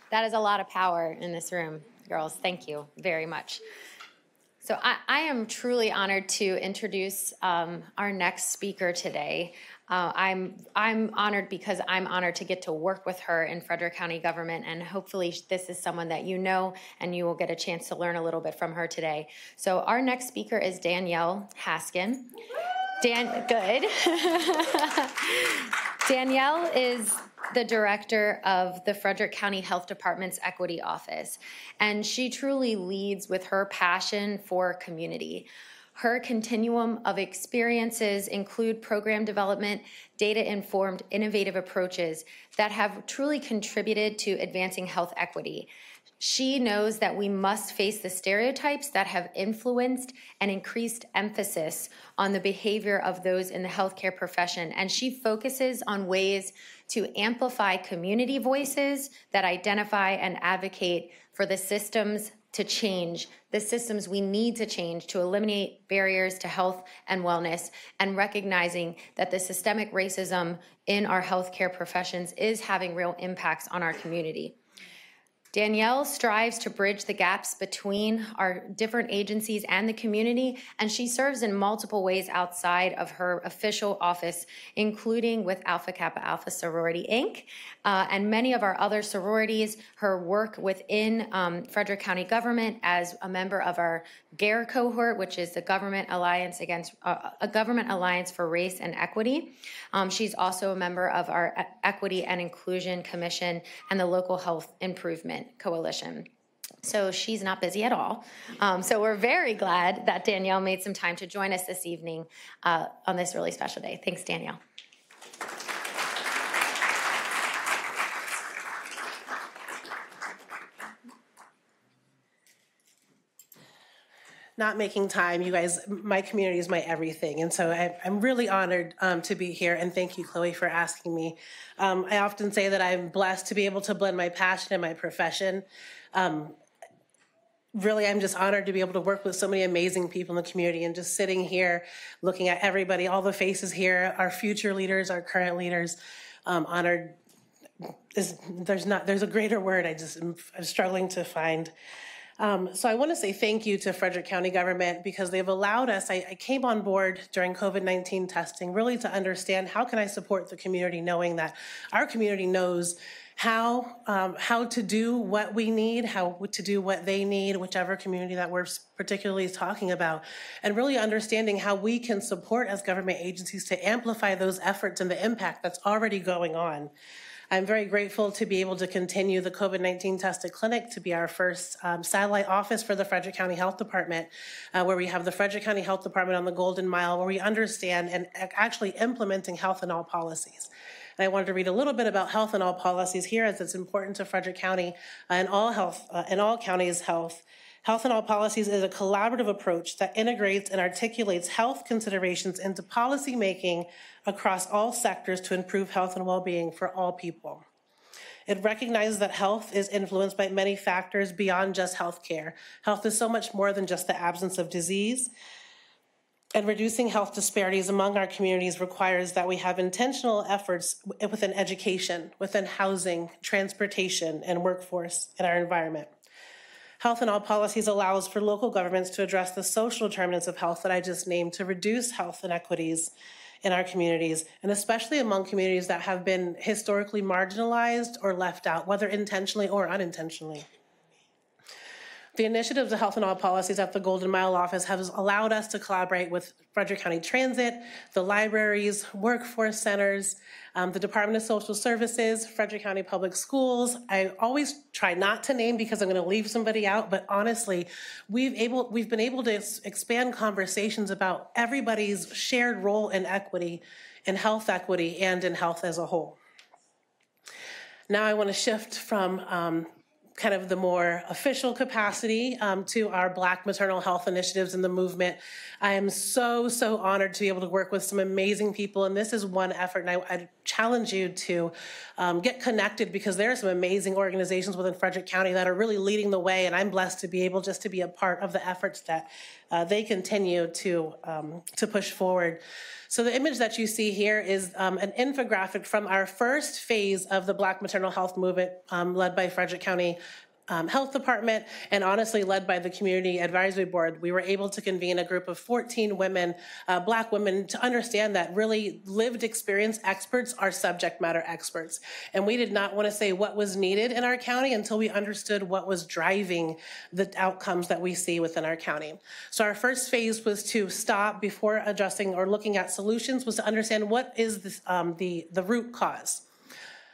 That is a lot of power in this room, girls. Thank you very much. So I am truly honored to introduce our next speaker today. I'm honored because I'm honored to get to work with her in Frederick County government, and hopefully this is someone that you know and you will get a chance to learn a little bit from her today. So our next speaker is Danielle Haskin. Good. Danielle is the director of the Frederick County Health Department's Equity Office, and she truly leads with her passion for community. Her continuum of experiences include program development, data-informed, innovative approaches that have truly contributed to advancing health equity. She knows that we must face the stereotypes that have influenced and increased emphasis on the behavior of those in the healthcare profession. And she focuses on ways to amplify community voices that identify and advocate for the systems to change, the systems we need to change to eliminate barriers to health and wellness, and recognizing that the systemic racism in our healthcare professions is having real impacts on our community. Danielle strives to bridge the gaps between our different agencies and the community, and she serves in multiple ways outside of her official office, including with Alpha Kappa Alpha Sorority, Inc., and many of our other sororities, her work within Frederick County government as a member of our GARE cohort, which is the Government Alliance for Race and Equity. She's also a member of our Equity and Inclusion Commission and the Local Health Improvement Coalition. So she's not busy at all. So we're very glad that Danielle made some time to join us this evening on this really special day. Thanks, Danielle. Not making time, you guys, my community is my everything. And so I'm really honored to be here, and thank you, Chloe, for asking me. I often say that I'm blessed to be able to blend my passion and my profession. Really, I'm just honored to be able to work with so many amazing people in the community, and just sitting here, looking at everybody, all the faces here, our future leaders, our current leaders, honored. There's a greater word I'm struggling to find. So I want to say thank you to Frederick County government, because they've allowed us, I came on board during COVID-19 testing really to understand how can I support the community, knowing that our community knows how to do what we need, how to do what they need, whichever community that we're particularly talking about, and really understanding how we can support as government agencies to amplify those efforts and the impact that's already going on. I'm very grateful to be able to continue the COVID-19 tested clinic to be our first satellite office for the Frederick County Health Department, where we have the Frederick County Health Department on the Golden Mile, where we understand and actually implementing health in all policies. And I wanted to read a little bit about health in all policies here, as it's important to Frederick County and all counties' health. Health in all policies is a collaborative approach that integrates and articulates health considerations into policy making across all sectors to improve health and well-being for all people. It recognizes that health is influenced by many factors beyond just health care. Health is so much more than just the absence of disease. And reducing health disparities among our communities requires that we have intentional efforts within education, within housing, transportation, and workforce in our environment. Health in all policies allows for local governments to address the social determinants of health that I just named, to reduce health inequities in our communities, and especially among communities that have been historically marginalized or left out, whether intentionally or unintentionally. The initiatives of Health in All Policies at the Golden Mile office has allowed us to collaborate with Frederick County Transit, the libraries, workforce centers, the Department of Social Services, Frederick County Public Schools. I always try not to name because I'm going to leave somebody out, but honestly, we've been able to expand conversations about everybody's shared role in equity, in health equity, and in health as a whole. Now I want to shift from kind of the more official capacity to our Black maternal health initiatives in the movement. I am so honored to be able to work with some amazing people, and this is one effort, and I challenge you to get connected, because there are some amazing organizations within Frederick County that are really leading the way, and I'm blessed to be able just to be a part of the efforts that they continue to push forward. So the image that you see here is an infographic from our first phase of the Black maternal health movement, led by Frederick County Health Department, and honestly led by the Community Advisory Board. We were able to convene a group of 14 women, Black women, to understand that really lived experience experts are subject matter experts. And we did not want to say what was needed in our county until we understood what was driving the outcomes that we see within our county. So our first phase was to stop before addressing or looking at solutions, was to understand what is this, the root cause.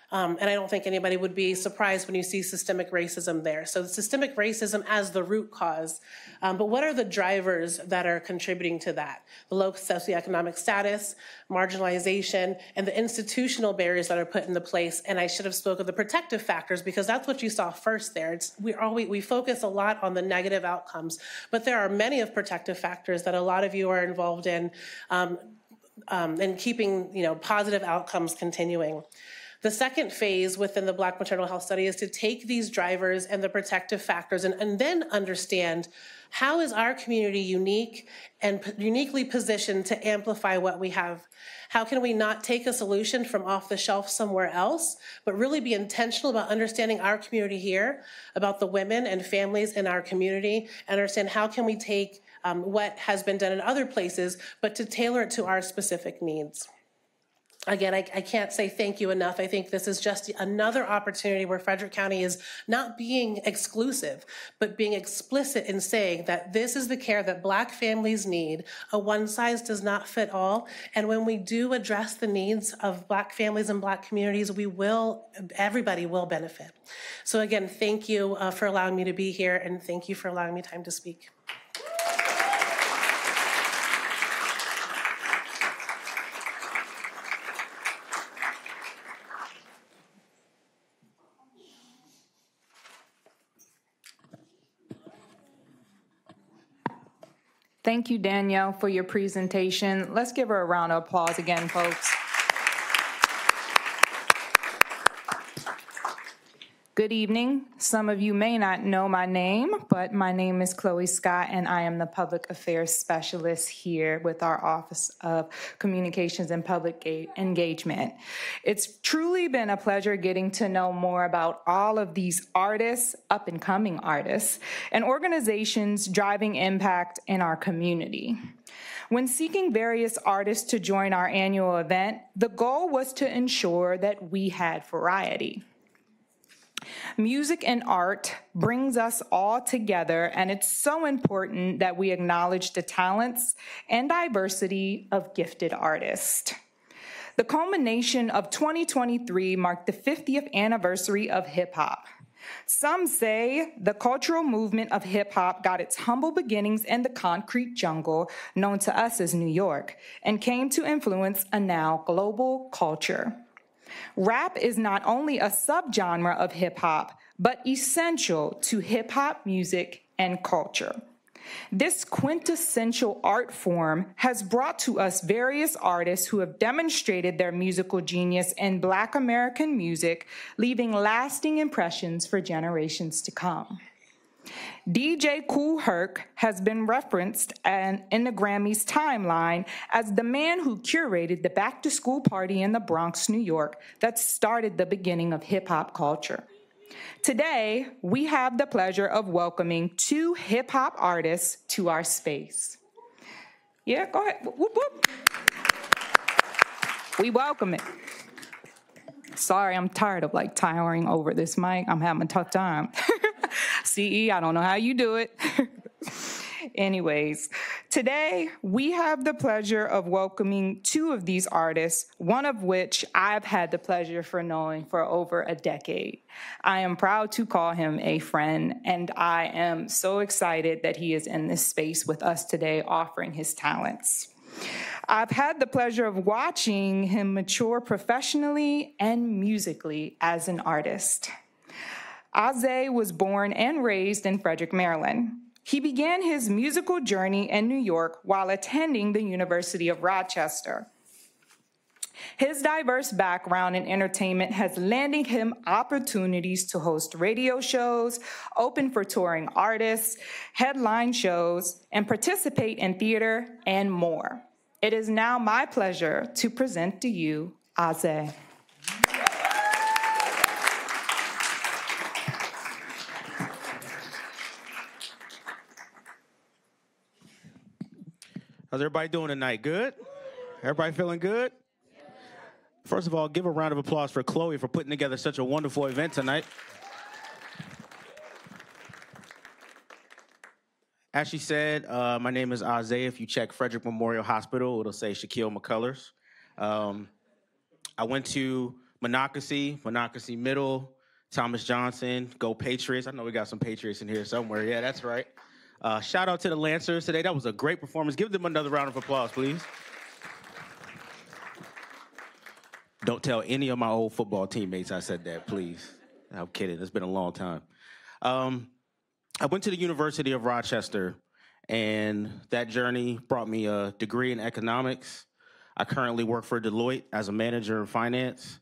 And I don't think anybody would be surprised when you see systemic racism there. So systemic racism as the root cause. But what are the drivers that are contributing to that? The low socioeconomic status, marginalization, and the institutional barriers that are put into place. And I should have spoken of the protective factors, because that's what you saw first there. We focus a lot on the negative outcomes, but there are many of protective factors that a lot of you are involved in keeping positive outcomes continuing. The second phase within the Black maternal health study is to take these drivers and the protective factors and then understand, how is our community unique and uniquely positioned to amplify what we have? How can we not take a solution from off the shelf somewhere else, but really be intentional about understanding our community here, about the women and families in our community, and understand how can we take what has been done in other places, but to tailor it to our specific needs. Again, I can't say thank you enough. I think this is just another opportunity where Frederick County is not being exclusive, but being explicit in saying that this is the care that Black families need. A one size does not fit all. And when we do address the needs of Black families and Black communities, everybody will benefit. So again, thank you for allowing me to be here, and thank you for allowing me time to speak. Thank you, Danielle, for your presentation. Let's give her a round of applause again, folks. Good evening. Some of you may not know my name, but my name is Chloe Scott, and I am the Public Affairs Specialist here with our Office of Communications and Public Engagement. It's truly been a pleasure getting to know more about all of these artists, up-and-coming artists, and organizations driving impact in our community. When seeking various artists to join our annual event, the goal was to ensure that we had variety. Music and art brings us all together, and it's so important that we acknowledge the talents and diversity of gifted artists. The culmination of 2023 marked the 50th anniversary of hip-hop. Some say the cultural movement of hip-hop got its humble beginnings in the concrete jungle known to us as New York, and came to influence a now global culture. Rap is not only a subgenre of hip-hop, but essential to hip-hop music and culture. This quintessential art form has brought to us various artists who have demonstrated their musical genius in Black American music, leaving lasting impressions for generations to come. DJ Kool Herc has been referenced in the Grammys timeline as the man who curated the back-to-school party in the Bronx, New York, that started the beginning of hip-hop culture. Today, we have the pleasure of welcoming two hip-hop artists to our space. Yeah, go ahead. Whoop, whoop. We welcome it. Sorry, I'm tired of towering over this mic. I'm having a tough time. CE, I don't know how you do it. Anyways, today we have the pleasure of welcoming two of these artists, one of which I've had the pleasure for knowing for over a decade. I am proud to call him a friend, and I am so excited that he is in this space with us today offering his talents. I've had the pleasure of watching him mature professionally and musically as an artist. Aze was born and raised in Frederick, Maryland. He began his musical journey in New York while attending the University of Rochester. His diverse background in entertainment has landed him opportunities to host radio shows, open for touring artists, headline shows, and participate in theater and more. It is now my pleasure to present to you Aze. How's everybody doing tonight? Good? Everybody feeling good? First of all, give a round of applause for Chloe for putting together such a wonderful event tonight. As she said, my name is Aze. If you check Frederick Memorial Hospital, it'll say Shaquille McCullers. I went to Monocacy Middle, Thomas Johnson, go Patriots. I know we got some Patriots in here somewhere. Yeah, that's right. Shout out to the Lancers today. That was a great performance. Give them another round of applause, please. Don't tell any of my old football teammates I said that, please. I'm kidding. It's been a long time. I went to the University of Rochester, and that journey brought me a degree in economics. I currently work for Deloitte as a manager in finance.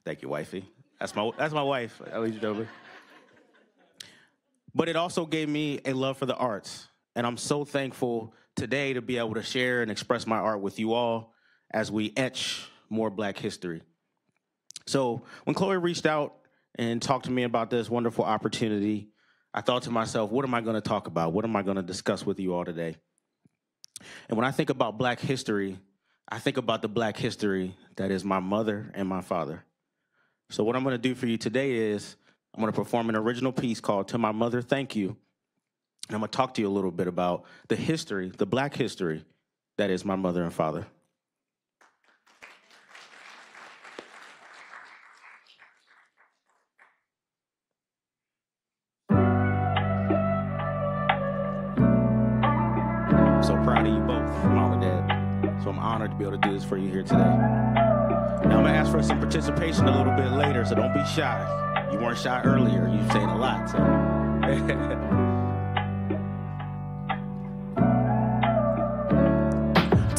Thank you, wifey. That's my wife, ladies and gentlemen. But it also gave me a love for the arts, and I'm so thankful today to be able to share and express my art with you all as we etch more Black history. So when Chloe reached out and talked to me about this wonderful opportunity, I thought to myself, what am I going to talk about? what am I going to discuss with you all today? And when I think about Black history, I think about the Black history that is my mother and my father. So what I'm going to do for you today is I'm going to perform an original piece called To My Mother, Thank You. And I'm going to talk to you a little bit about the history, the Black history that is my mother and father. So proud of you both, Mom and Dad. So I'm honored to be able to do this for you here today. Now I'm gonna ask for some participation a little bit later, so don't be shy. You weren't shy earlier. You've saying a lot, so.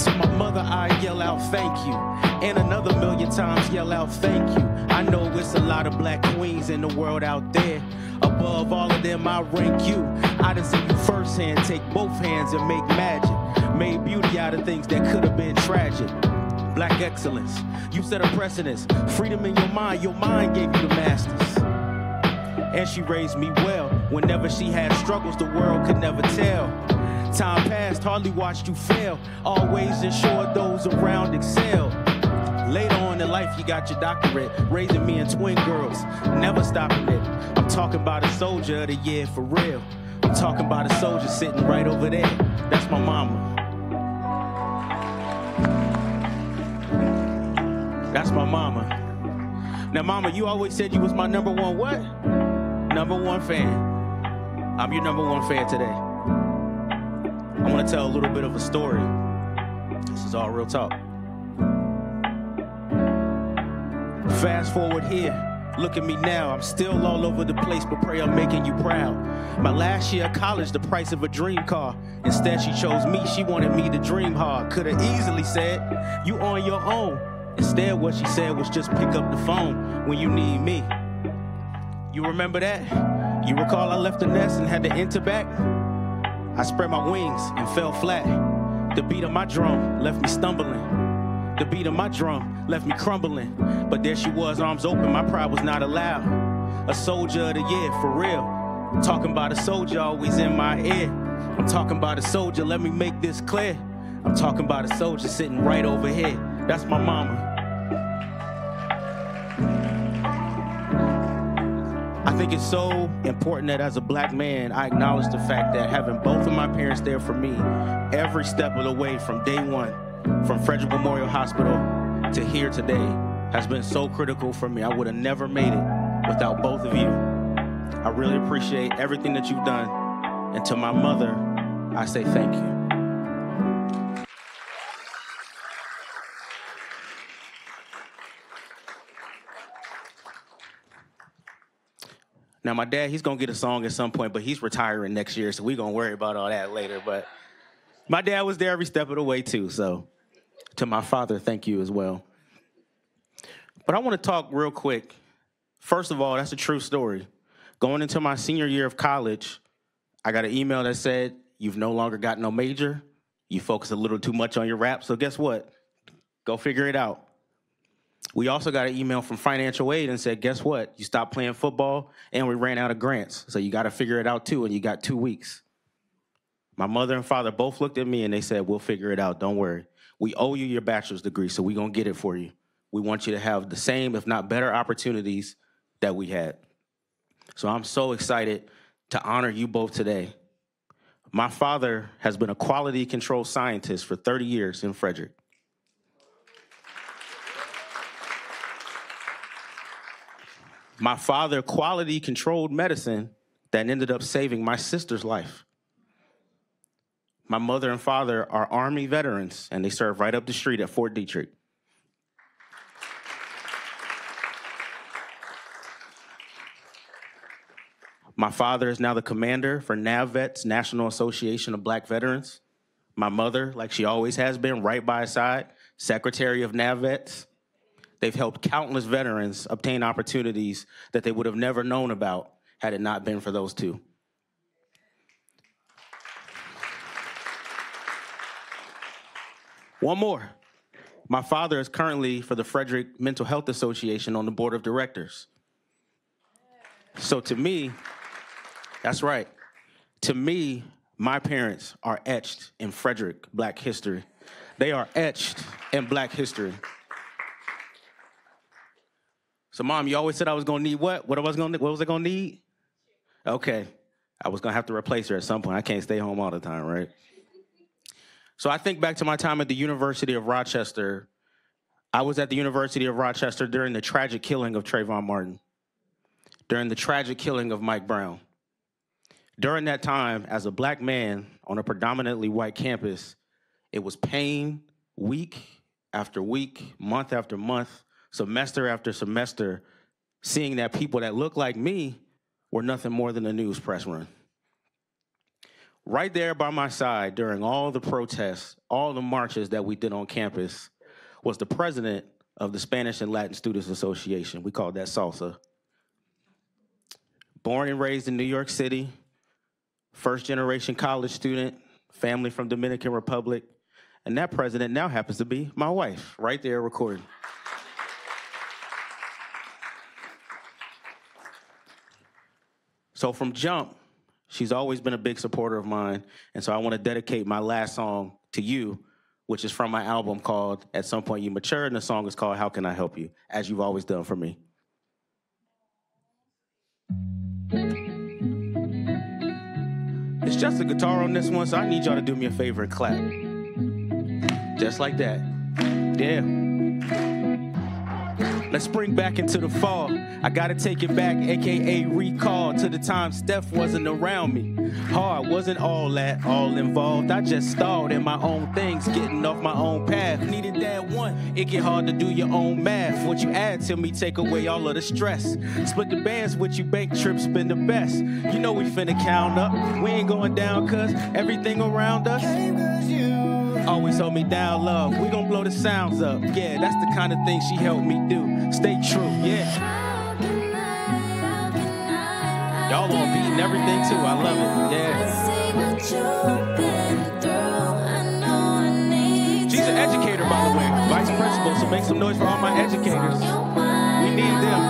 To my mother, I yell out thank you. And another million times yell out thank you. I know it's a lot of Black queens in the world out there. Above all of them, I rank you. I done seen you firsthand take both hands and make magic. Made beauty out of things that could have been tragic. Black excellence, you set a precedence. Freedom in your mind gave you the masters. And she raised me well. Whenever she had struggles, the world could never tell. Time passed, hardly watched you fail. Always ensured those around excel. Later on in life, you got your doctorate, raising me and twin girls, never stopping it. I'm talking about a soldier of the year for real. I'm talking about a soldier sitting right over there. That's my mama. That's my mama. Now, mama, you always said you was my number one what? Number one fan. I'm your number one fan today. I want to tell a little bit of a story. This is all real talk. Fast forward here. Look at me now. I'm still all over the place, but pray I'm making you proud. My last year of college, the price of a dream car. Instead, she chose me. She wanted me to dream hard. Could have easily said, you on your own. Instead, what she said was just pick up the phone when you need me. You remember that? You recall I left the nest and had to enter back? I spread my wings and fell flat. The beat of my drum left me stumbling. The beat of my drum left me crumbling. But there she was, arms open, my pride was not allowed. A soldier of the year, for real. I'm talking about a soldier always in my ear. I'm talking about a soldier, let me make this clear. I'm talking about a soldier sitting right over here. That's my mama. I think it's so important that as a Black man, I acknowledge the fact that having both of my parents there for me every step of the way from day one, from Frederick Memorial Hospital to here today, has been so critical for me. I would have never made it without both of you. I really appreciate everything that you've done. And to my mother, I say thank you. Now, my dad, he's going to get a song at some point, but he's retiring next year, so we're going to worry about all that later. But my dad was there every step of the way, too. So to my father, thank you as well. But I want to talk real quick. First of all, that's a true story. Going into my senior year of college, I got an email that said, you've no longer got no major. You focus a little too much on your rap, so guess what? Go figure it out. We also got an email from financial aid and said, guess what? You stopped playing football and we ran out of grants. So you got to figure it out too, and you got 2 weeks. My mother and father both looked at me and they said, we'll figure it out. Don't worry. We owe you your bachelor's degree, so we're going to get it for you. We want you to have the same, if not better, opportunities that we had. So I'm so excited to honor you both today. My father has been a quality control scientist for 30 years in Frederick. My father quality controlled medicine that ended up saving my sister's life. My mother and father are Army veterans, and they serve right up the street at Fort Detrick. My father is now the commander for NAVVETS, National Association of Black Veterans. My mother, like she always has been, right by his side, secretary of NAVVETS. They've helped countless veterans obtain opportunities that they would have never known about had it not been for those two. One more. My father is currently for the Frederick Mental Health Association on the board of directors. So to me, that's right. To me, my parents are etched in Frederick Black history. They are etched in Black history. So Mom, you always said I was gonna need what? What was I gonna need? Okay, I was gonna have to replace her at some point. I can't stay home all the time, right? So I think back to my time at the University of Rochester. I was at the University of Rochester during the tragic killing of Trayvon Martin, during the tragic killing of Mike Brown. During that time, as a Black man on a predominantly white campus, it was pain, week after week, month after month, semester after semester, seeing that people that looked like me were nothing more than a news press run. Right there by my side during all the protests, all the marches that we did on campus, was the president of the Spanish and Latin Students Association. We called that SALSA. Born and raised in New York City, first-generation college student, family from Dominican Republic, and that president now happens to be my wife, right there recording. So from jump, she's always been a big supporter of mine, and so I want to dedicate my last song to you, which is from my album called At Some Point You Mature, and the song is called How Can I Help You, as you've always done for me. It's just a guitar on this one, so I need y'all to do me a favor and clap. Just like that. Yeah. Let's spring back into the fall. I gotta take it back, AKA recall, to the time Steph wasn't around me. Hard wasn't all that, all involved. I just stalled in my own things, getting off my own path. Needed that one, it get hard to do your own math. What you add to me, take away all of the stress. Split the bands with you, bank trips been the best. You know we finna count up, we ain't going down cause everything around us always hold me down, love. We gon' blow the sounds up. Yeah, that's the kind of thing she helped me do. Stay true, yeah. Y'all on beat and everything too. I love it, yeah. She's an educator, by the way, vice principal, so make some noise for all my educators. We need them.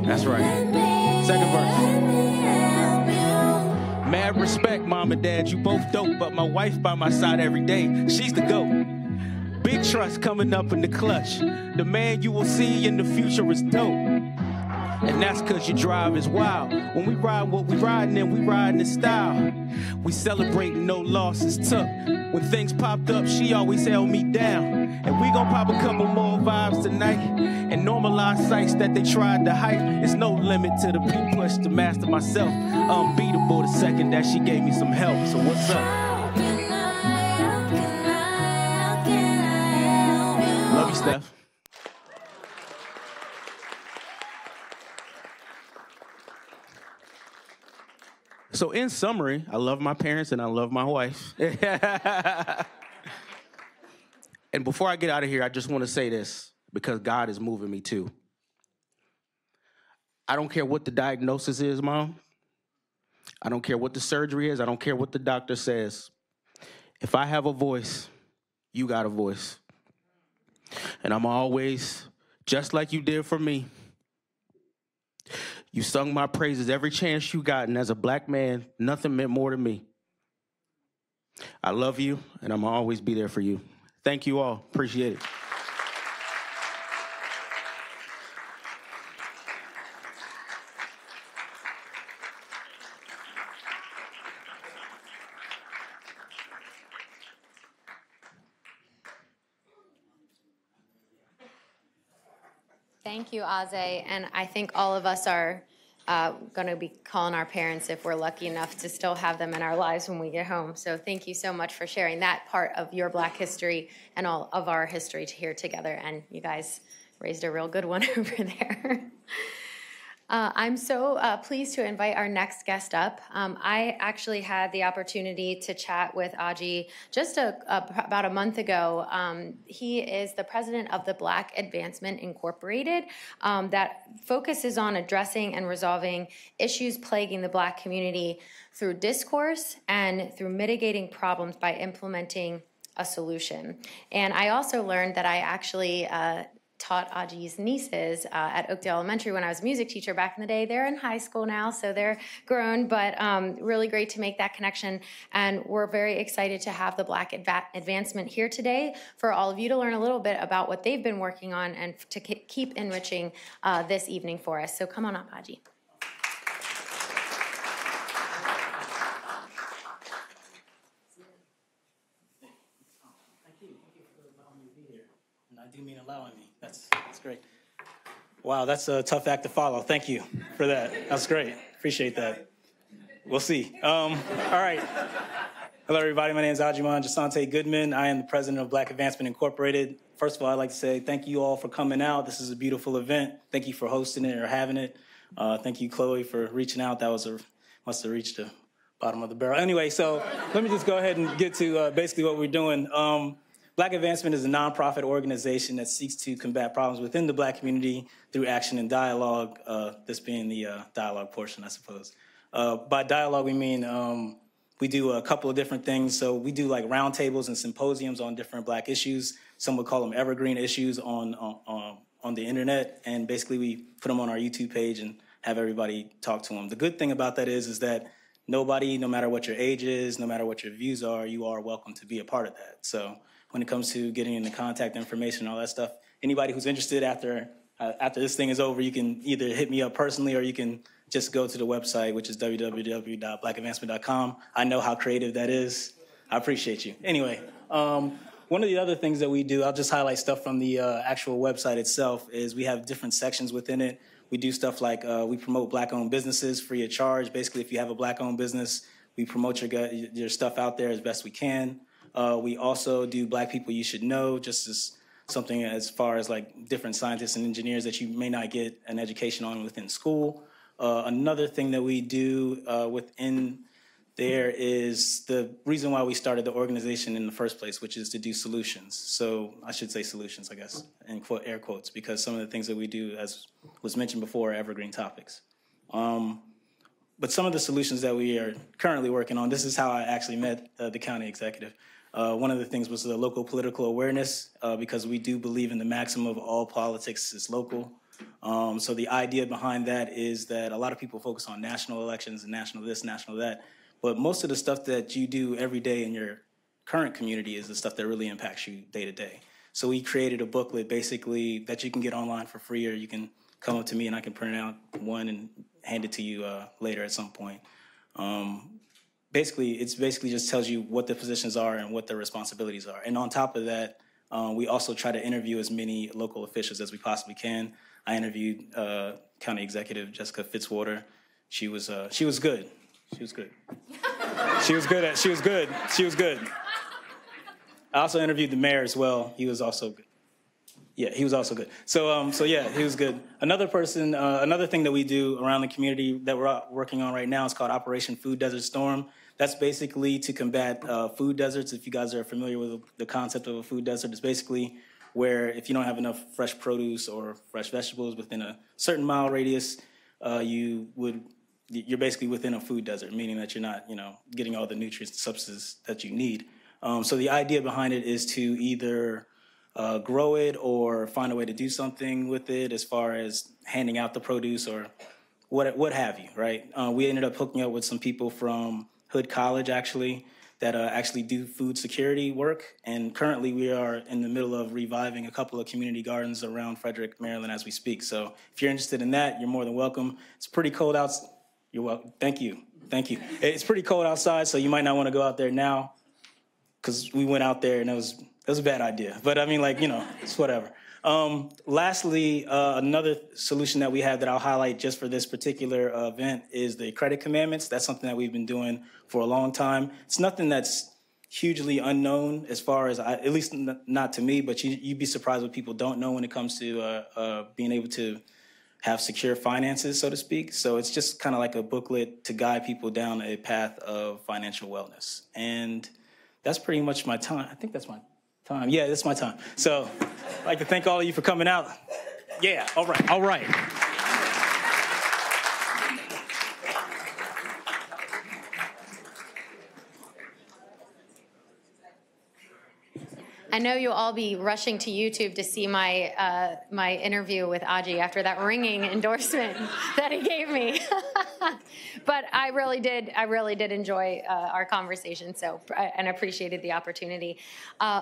That's right. Second verse. Mad respect, mom and dad, you both dope, but my wife by my side every day, she's the GOAT. Big trust coming up in the clutch. The man you will see in the future is dope. And that's cause your drive is wild. When we ride what we riding and we riding in style. We celebrating no losses took. When things popped up, she always held me down. And we gon' pop a couple more vibes tonight and normalize sights that they tried to hide. It's no limit to the P push to master myself. Unbeatable the second that she gave me some help. So what's up? Love you, Steph. So in summary, I love my parents and I love my wife. And before I get out of here, I just want to say this because God is moving me too. I don't care what the diagnosis is, Mom. I don't care what the surgery is. I don't care what the doctor says. If I have a voice, you got a voice. And I'm always, just like you did for me, you sung my praises every chance you got, and as a Black man, nothing meant more to me. I love you, and I'm gonna always be there for you. Thank you all. Appreciate it. Thank you, Aze. And I think all of us are going to be calling our parents if we're lucky enough to still have them in our lives when we get home. So thank you so much for sharing that part of your Black history and all of our history here together. And you guys raised a real good one over there. I'm so pleased to invite our next guest up. I actually had the opportunity to chat with Aji just about a month ago. He is the president of the Black Advancement Incorporated that focuses on addressing and resolving issues plaguing the Black community through discourse and through mitigating problems by implementing a solution. And I also learned that I actually taught Aji's nieces at Oakdale Elementary when I was a music teacher back in the day. They're in high school now, so they're grown, but really great to make that connection. And we're very excited to have the Black Advancement here today for all of you to learn a little bit about what they've been working on and to keep enriching this evening for us. So come on up, Aji. I do mean allowing me. That's great. Wow, that's a tough act to follow. Thank you for that. That's great. Appreciate that. We'll see. All right. Hello, everybody. My name is Ajiman Jasante Goodman. I am the president of Black Advancement Incorporated. First of all, I'd like to say thank you all for coming out. This is a beautiful event. Thank you for hosting it or having it. Thank you, Chloe, for reaching out. That was must have reached the bottom of the barrel. Anyway, so let me just go ahead and get to basically what we're doing. Black Advancement is a nonprofit organization that seeks to combat problems within the Black community through action and dialogue, this being the dialogue portion, I suppose. By dialogue, we mean we do a couple of different things. So we do like roundtables and symposiums on different Black issues. Some would call them evergreen issues on the internet. And basically, we put them on our YouTube page and have everybody talk to them. The good thing about that is that nobody, no matter what your age is, no matter what your views are, you are welcome to be a part of that. So when it comes to getting into contact information and all that stuff, anybody who's interested after this thing is over, you can either hit me up personally or you can just go to the website, which is www.blackadvancement.com. I know how creative that is. I appreciate you. Anyway, one of the other things that we do, I'll just highlight stuff from the actual website itself, is we have different sections within it. We do stuff like we promote Black-owned businesses free of charge. Basically, if you have a Black-owned business, we promote your stuff out there as best we can. We also do Black People You Should Know, just as something as far as like different scientists and engineers that you may not get an education on within school. Another thing that we do within there is the reason why we started the organization in the first place, which is to do solutions. So I should say solutions, I guess, in air quotes, because some of the things that we do, as was mentioned before, are evergreen topics. But some of the solutions that we are currently working on, this is how I actually met the county executive. One of the things was the local political awareness, because we do believe in the maxim of all politics is local. So the idea behind that is that a lot of people focus on national elections and national this, national that. But most of the stuff that you do every day in your current community is the stuff that really impacts you day to day. So we created a booklet basically that you can get online for free, or you can come up to me and I can print out one and hand it to you later at some point. Basically, it just tells you what the positions are and what their responsibilities are. And on top of that, we also try to interview as many local officials as we possibly can. I interviewed County Executive Jessica Fitzwater. She was good. She was good. She was good. I also interviewed the mayor as well. He was also good. Yeah, he was also good. So yeah, he was good. Another thing that we do around the community that we're working on right now is called Operation Food Desert Storm. That's basically to combat food deserts. If you guys are familiar with the concept of a food desert, it's basically where if you don't have enough fresh produce or fresh vegetables within a certain mile radius, you're basically within a food desert, meaning that you're not, getting all the nutrients and substances that you need. So the idea behind it is to either grow it or find a way to do something with it as far as handing out the produce or what have you, right? We ended up hooking up with some people from Hood College, actually, that actually do food security work. And currently we are in the middle of reviving a couple of community gardens around Frederick, Maryland as we speak. So if you're interested in that, you're more than welcome. It's pretty cold out. You're welcome. Thank you. It's pretty cold outside, so you might not want to go out there now because we went out there and it was a bad idea. But I mean, it's whatever. Lastly, another solution that we have that I'll highlight just for this particular event is the credit commandments. That's something that we've been doing for a long time. It's nothing that's hugely unknown as far as, at least not to me, but you'd be surprised what people don't know when it comes to being able to have secure finances, so to speak. So it's just kind of like a booklet to guide people down a path of financial wellness. And that's pretty much my time. I think that's my time. Yeah, that's my time. So I'd like to thank all of you for coming out. Yeah, all right, all right. I know you'll all be rushing to YouTube to see my my interview with Aji after that ringing endorsement that he gave me. But I really did enjoy our conversation, and appreciated the opportunity.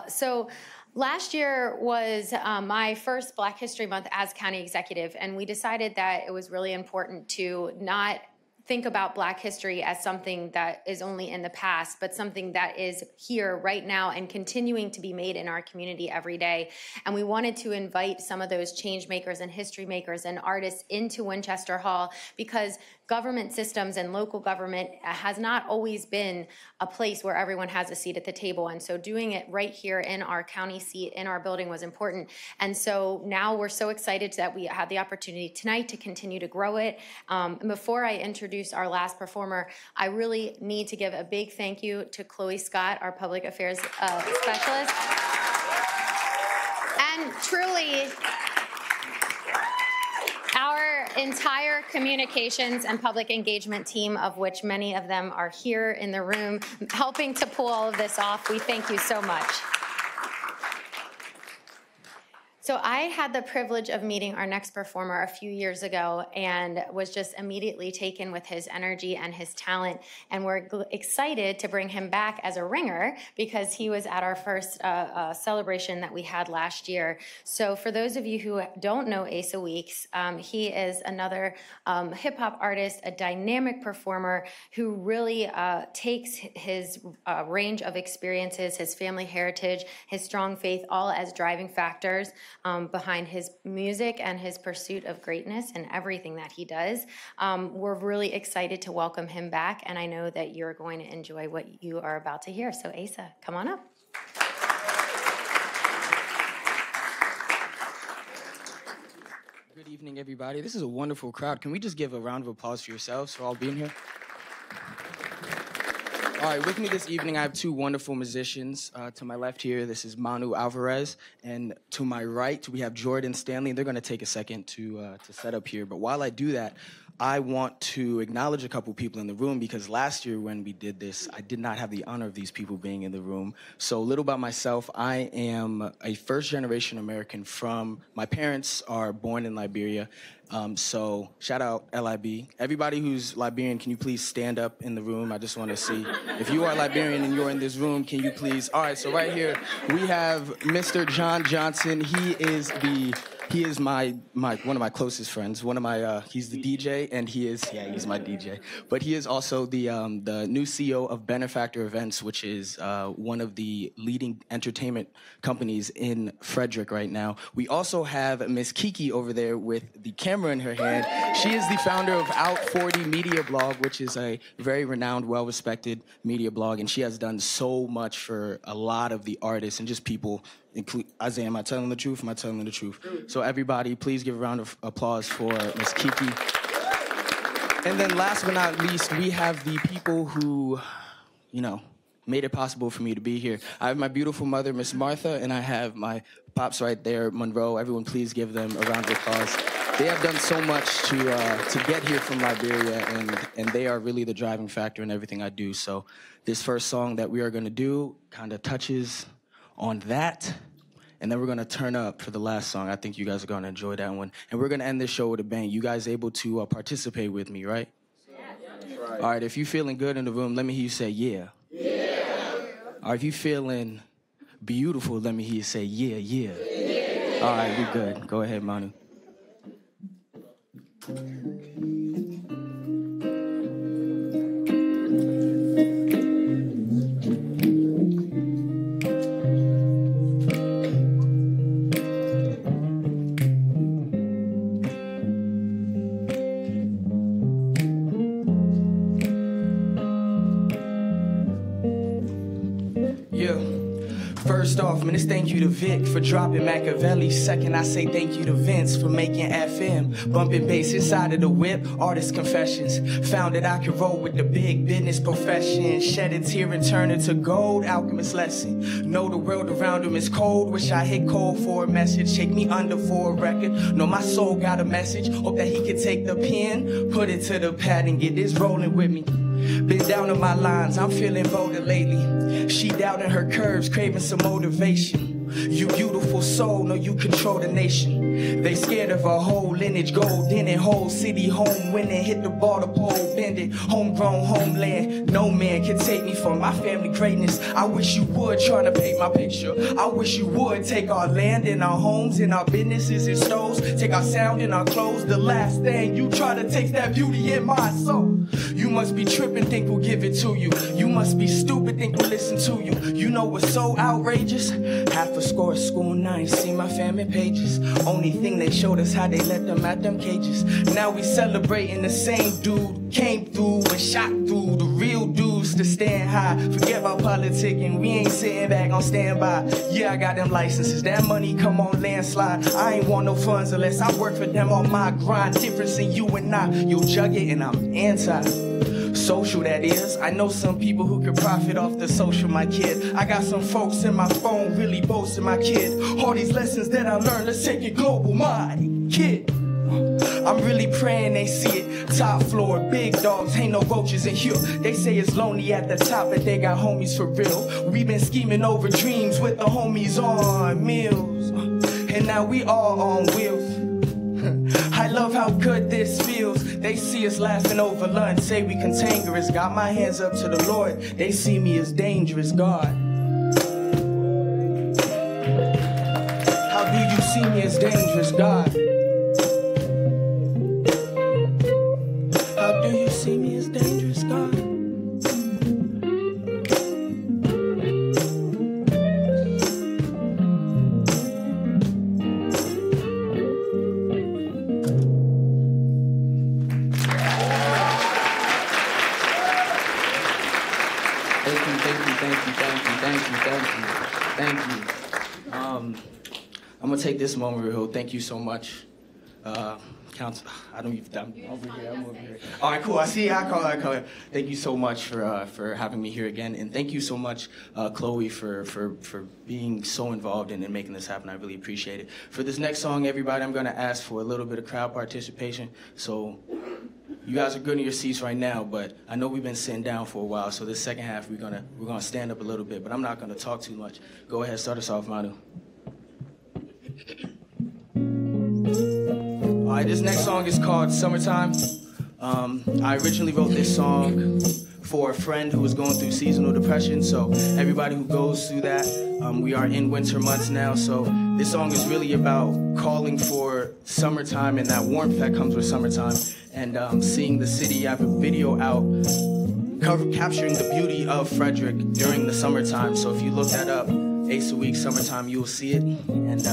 So last year was my first Black History Month as county executive, and we decided that it was really important to not think about Black history as something that is only in the past, but something that is here right now and continuing to be made in our community every day. And we wanted to invite some of those change makers and history makers and artists into Winchester Hall, because government systems and local government has not always been a place where everyone has a seat at the table. And so doing it right here in our county seat, in our building, was important. And so now we're so excited that we had the opportunity tonight to continue to grow it. And before I introduce our last performer, I really need to give a big thank you to Chloe Scott, our public affairs specialist. And truly, our entire communications and public engagement team, of which many of them are here in the room, helping to pull all of this off. We thank you so much. So I had the privilege of meeting our next performer a few years ago and was just immediately taken with his energy and his talent. And we're excited to bring him back as a ringer because he was at our first celebration that we had last year. So for those of you who don't know Asa Weeks, he is another hip hop artist, a dynamic performer who really takes his range of experiences, his family heritage, his strong faith, all as driving factors behind his music and his pursuit of greatness and everything that he does. We're really excited to welcome him back, and I know that you're going to enjoy what you are about to hear. So Asa, come on up. Good evening, everybody. This is a wonderful crowd. Can we just give a round of applause for yourselves for all being here? All right, with me this evening, I have two wonderful musicians. To my left here, this is Manu Alvarez, and to my right, we have Jordan Stanley. They're going to take a second to set up here. But while I do that, I want to acknowledge a couple people in the room, because last year when we did this, I did not have the honor of these people being in the room. So a little about myself. I am a first-generation American from, my parents are born in Liberia. So shout out LIB. Everybody who's Liberian, can you please stand up in the room? I just want to see. If you are Liberian and you're in this room, can you please? All right, so right here, we have Mr. John Johnson. He is my one of my closest friends. He's the DJ, and he's my DJ. But he is also the new CEO of Benefactor Events, which is one of the leading entertainment companies in Frederick right now. We also have Miss Kiki over there with the camera in her hand. She is the founder of Out 40 Media Blog, which is a very renowned, well-respected media blog, and she has done so much for a lot of the artists and just people. Isaiah, am I telling the truth? Am I telling the truth? So everybody, please give a round of applause for Miss Kiki. And then last but not least, we have the people who, made it possible for me to be here. I have my beautiful mother, Miss Martha, and I have my pops right there, Monroe. Everyone, please give them a round of applause. They have done so much to get here from Liberia, and they are really the driving factor in everything I do. So this first song that we are going to do kind of touches on that, and then we're going to turn up for the last song. I think you guys are going to enjoy that one, and we're going to end this show with a bang. You guys able to participate with me, right? Yeah. Right. All right, if you're feeling good in the room, let me hear you say yeah. Yeah. All right, if you're feeling beautiful, let me hear you say yeah, yeah. Yeah. All right, we good. Go ahead, Manu. First off, man, it's thank you to Vic for dropping Machiavelli. Second, I say thank you to Vince for making FM. Bumping bass inside of the whip, artist confessions. Found that I could roll with the big business profession. Shed a tear and turn it to gold, alchemist lesson. Know the world around him is cold. Wish I hit cold for a message. Shake me under for a record. Know my soul got a message. Hope that he could take the pen, put it to the pad and get this rolling with me. Been down on my lines, I'm feeling bolder lately. She doubting her curves, craving some motivation. You beautiful soul, know you control the nation. They scared of a whole lineage, gold in it, whole city, home winning, hit the ball, the pole, bend it, homegrown homeland. No man can take me from my family greatness. I wish you would, trying to paint my picture. I wish you would take our land and our homes and our businesses and stores, take our sound and our clothes. The last thing you try to take that beauty in my soul. You must be tripping, think we'll give it to you. You must be stupid, think we'll listen to you. You know what's so outrageous? Half a score of school, now I ain't seen my family pages. Only thing they showed us how they let them out them cages. Now we celebrating the same dude came through and shot through. The real dudes to stand high. Forget about politicking, we ain't sitting back on standby. Yeah, I got them licenses, that money come on landslide. I ain't want no funds unless I work for them on my grind. Difference in you and I, you'll jug it and I'm anti. Social, that is. I know some people who could profit off the social, my kid. I got some folks in my phone really boasting, my kid. All these lessons that I learned, let's take it global, my kid. I'm really praying they see it. Top floor, big dogs, ain't no roaches in here. They say it's lonely at the top, but they got homies for real. We been scheming over dreams with the homies on meals. And now we all on wheels. I love how good this feels. They see us laughing over lunch, say we cantankerous. Got my hands up to the Lord, they see me as dangerous, God. How do you see me as dangerous, God? How do you see me as dangerous, God? Thank you. I'm gonna take this moment real. Thank you so much, Council. I'm over here. All right, cool. I see. I call. Thank you so much for having me here again, and thank you so much, Chloe, for being so involved in making this happen. I really appreciate it. For this next song, everybody, I'm gonna ask for a little bit of crowd participation. So. You guys are good in your seats right now, but I know we've been sitting down for a while, so this second half we're gonna stand up a little bit, but I'm not gonna talk too much. Go ahead, start us off, Manu. All right, this next song is called Summertime. I originally wrote this song for a friend who was going through seasonal depression, so everybody who goes through that, we are in winter months now, so this song is really about calling for summertime and that warmth that comes with summertime, and seeing the city. I have a video out capturing the beauty of Frederick during the summertime, so if you look that up, Ace a Week, Summertime, you will see it, and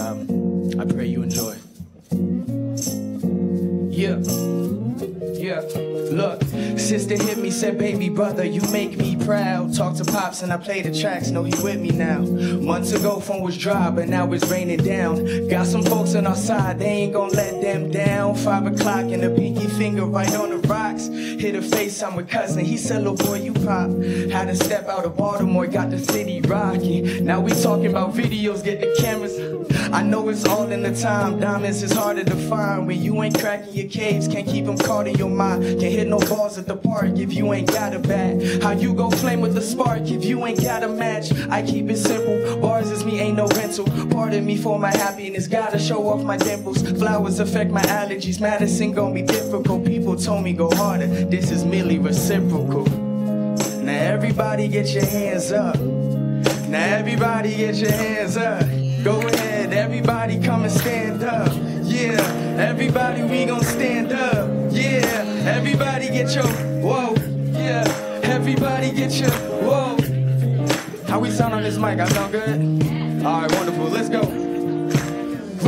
I pray you enjoy. Yeah, look, sister hit me, said, baby brother, you make me proud. Talk to Pops and I play the tracks, know he with me now. Months ago, phone was dry, but now it's raining down. Got some folks on our side, they ain't gonna let them down. 5 o'clock and a pinky finger right on the rocks. Hit a face, I'm with cousin, he said, little boy, you pop. Had to step out of Baltimore, got the city rocking. Now we talking about videos, get the cameras. I know it's all in the time, diamonds is harder to find. When you ain't cracking your caves, can't keep them caught in your mind. Can't hit no balls at the park if you ain't got a bat. How you go flame with the spark if you ain't got a match? I keep it simple, bars is me, ain't no rental. Pardon me for my happiness, gotta show off my dimples. Flowers affect my allergies, medicine gon' be difficult. People told me go harder, this is merely reciprocal. Now everybody get your hands up. Now everybody get your hands up. Go ahead, everybody come and stand up. Yeah, everybody we gon' stand up. Yeah, everybody get your whoa. Yeah, everybody get your whoa. How we sound on this mic? I sound good? All right, wonderful, let's go.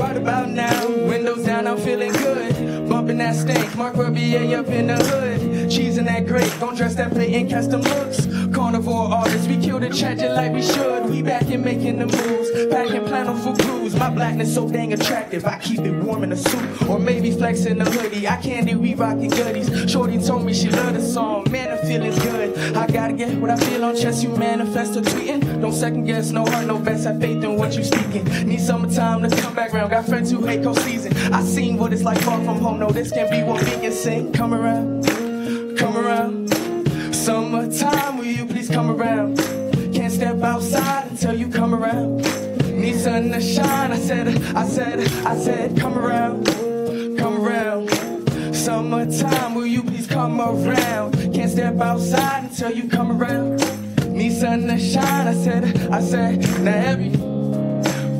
Right about now, windows down, I'm feeling good. Bumping that stank, Mark Rubier up in the hood. cheese in that grape, don't dress that plate and catch them looks. Carnivore artists, we kill the tragic like we should. We back and making the moves, packing plentiful blues. My blackness so dang attractive, I keep it warm in a suit, or maybe flexing a hoodie. I can't do we rockin' goodies. Shorty told me she loved the song, man, I'm feeling good. I gotta get what I feel on chest, you manifest or tweeting. Don't second guess, no heart, no vest, have faith in what you speaking. Need summertime to come back round, got friends who hate cold season. I seen what it's like far from home, no, this can be what we can sing. Come around, come around. Summertime, will you please come around? Can't step outside until you come around. Need sun to shine, I said, come around, come around. Summertime, will you please come around? Can't step outside until you come around. Need sun to shine, I said, now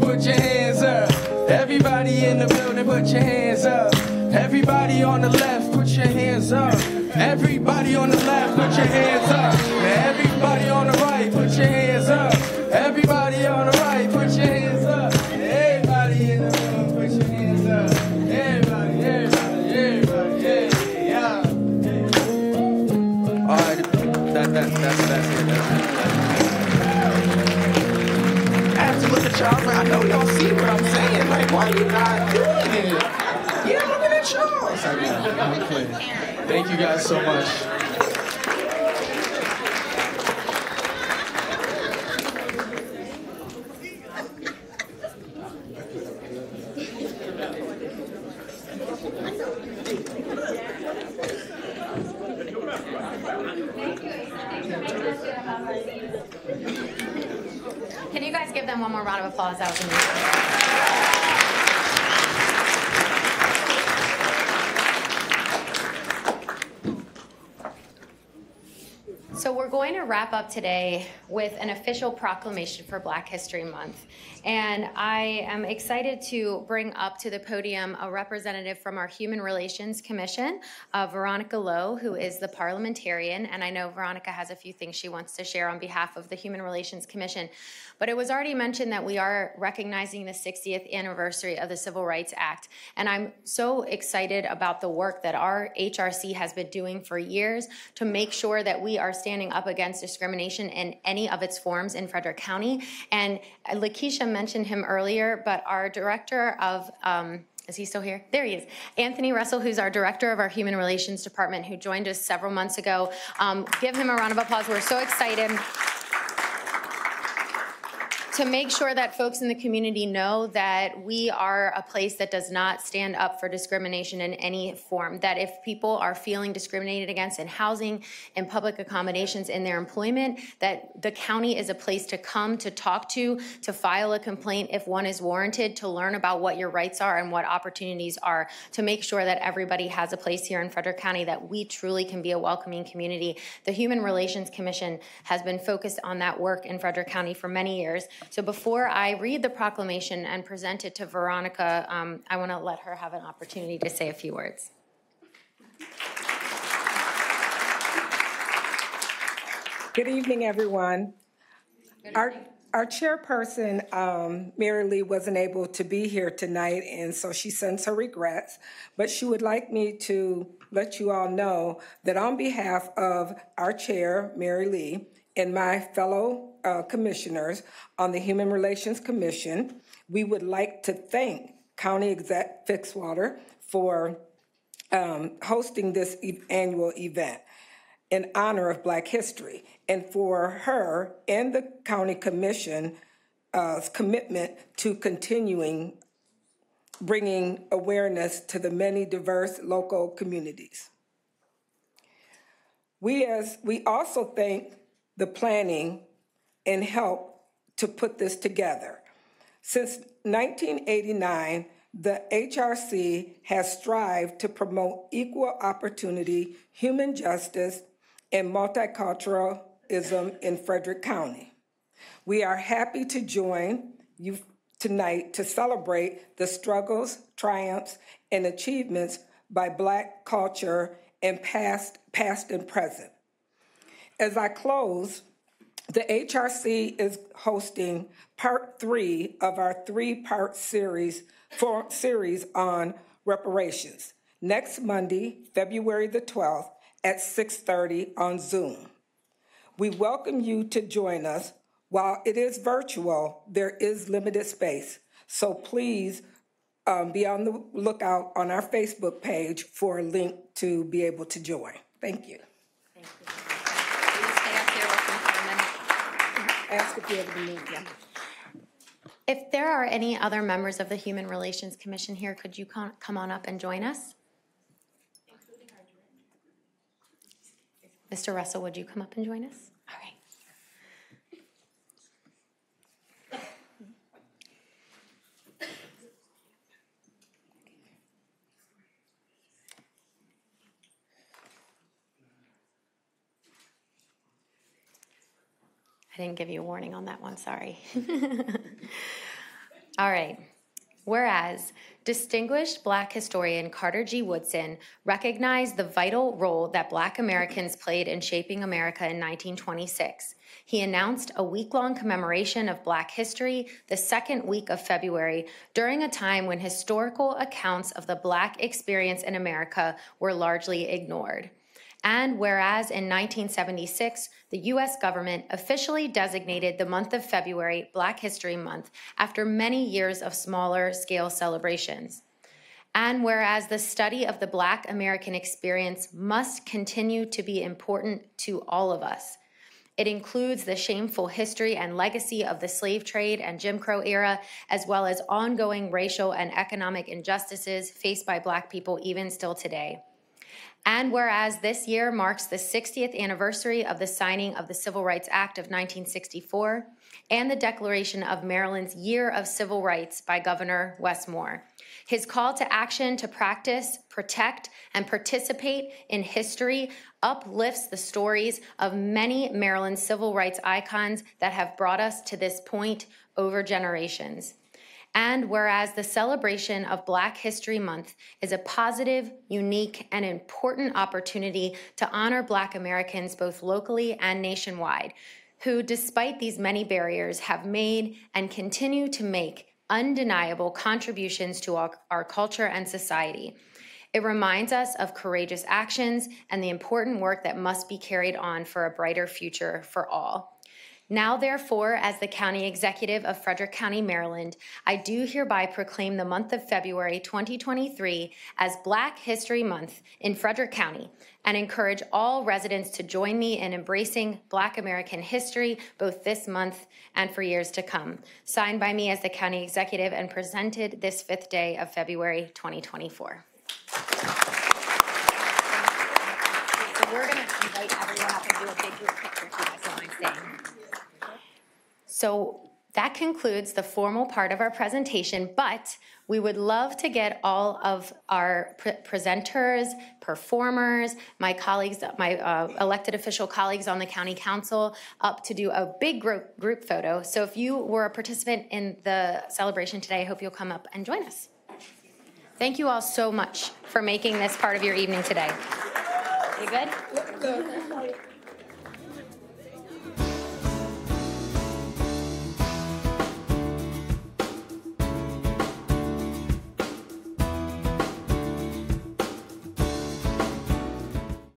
put your hands up. Everybody in the building, put your hands up. Everybody on the left, put your hands up. Everybody on the left, put your hands up. Now everybody on the right, put your hands up. Everybody on the right, put your hands up. Everybody in the room, put your hands up. Everybody, yeah. All right, that's it. I have to look at y'all, I know y'all see what I'm saying. Like, why you not doing it? Yeah, I'm looking at y'all. Okay. Thank you guys so much. Can you guys give them one more round of applause? That was amazing. So we're going to wrap up today with an official proclamation for Black History Month. And I am excited to bring up to the podium a representative from our Human Relations Commission, Veronica Lowe, who is the parliamentarian. And I know Veronica has a few things she wants to share on behalf of the Human Relations Commission. But it was already mentioned that we are recognizing the 60th anniversary of the Civil Rights Act. And I'm so excited about the work that our HRC has been doing for years to make sure that we are standing up against discrimination in any of its forms in Frederick County. And Lakeisha mentioned him earlier, but our director of, is he still here? There he is. Anthony Russell, who's our director of our Human Relations Department, who joined us several months ago. Give him a round of applause. We're so excited to make sure that folks in the community know that we are a place that does not stand up for discrimination in any form, that if people are feeling discriminated against in housing, in public accommodations, in their employment, that the county is a place to come, to talk to file a complaint if one is warranted, to learn about what your rights are and what opportunities are, to make sure that everybody has a place here in Frederick County, that we truly can be a welcoming community. The Human Relations Commission has been focused on that work in Frederick County for many years. So before I read the proclamation and present it to Veronica, I want to let her have an opportunity to say a few words. Good evening, everyone. Our chairperson, Mary Lee, wasn't able to be here tonight, and so she sends her regrets, but she would like me to let you all know that on behalf of our chair, Mary Lee, and my fellow commissioners on the Human Relations Commission, we would like to thank County Exec Fitzwater for hosting this annual event in honor of Black history, and for her and the County Commission's commitment to continuing bringing awareness to the many diverse local communities. We also thank the planning and help to put this together. Since 1989, the HRC has strived to promote equal opportunity, human justice, and multiculturalism in Frederick County. We are happy to join you tonight to celebrate the struggles, triumphs, and achievements by Black culture and past and present. As I close, the HRC is hosting part 3 of our 3-part series on reparations next Monday, February the 12th at 6:30 on Zoom. We welcome you to join us. While it is virtual, there is limited space, so please be on the lookout on our Facebook page for a link to be able to join. Thank you. Thank you. Please stay up here with me for a minute. Ask if you have any news. If there are any other members of the Human Relations Commission here, could you come on up and join us? Mr. Russell, would you come up and join us? All right. I didn't give you a warning on that one, sorry. All right. Whereas distinguished Black historian Carter G. Woodson recognized the vital role that Black Americans played in shaping America in 1926, he announced a week-long commemoration of Black history the second week of February during a time when historical accounts of the Black experience in America were largely ignored. And whereas in 1976, the U.S. government officially designated the month of February Black History Month after many years of smaller scale celebrations. And whereas the study of the Black American experience must continue to be important to all of us. It includes the shameful history and legacy of the slave trade and Jim Crow era, as well as ongoing racial and economic injustices faced by Black people even still today. And whereas this year marks the 60th anniversary of the signing of the Civil Rights Act of 1964 and the declaration of Maryland's Year of Civil Rights by Governor Wes Moore, his call to action to practice, protect, and participate in history uplifts the stories of many Maryland civil rights icons that have brought us to this point over generations. And whereas the celebration of Black History Month is a positive, unique, and important opportunity to honor Black Americans both locally and nationwide, who, despite these many barriers, have made and continue to make undeniable contributions to our culture and society. It reminds us of courageous actions and the important work that must be carried on for a brighter future for all. Now, therefore, as the County Executive of Frederick County, Maryland, I do hereby proclaim the month of February 2023 as Black History Month in Frederick County and encourage all residents to join me in embracing Black American history both this month and for years to come. Signed by me as the County Executive and presented this 5th day of February 2024. So we're going to invite everyone up and do a big group picture too, that's what I'm saying. So that concludes the formal part of our presentation, but we would love to get all of our presenters, performers, my colleagues, my elected official colleagues on the County Council up to do a big group photo. So if you were a participant in the celebration today, I hope you'll come up and join us. Thank you all so much for making this part of your evening today. You good?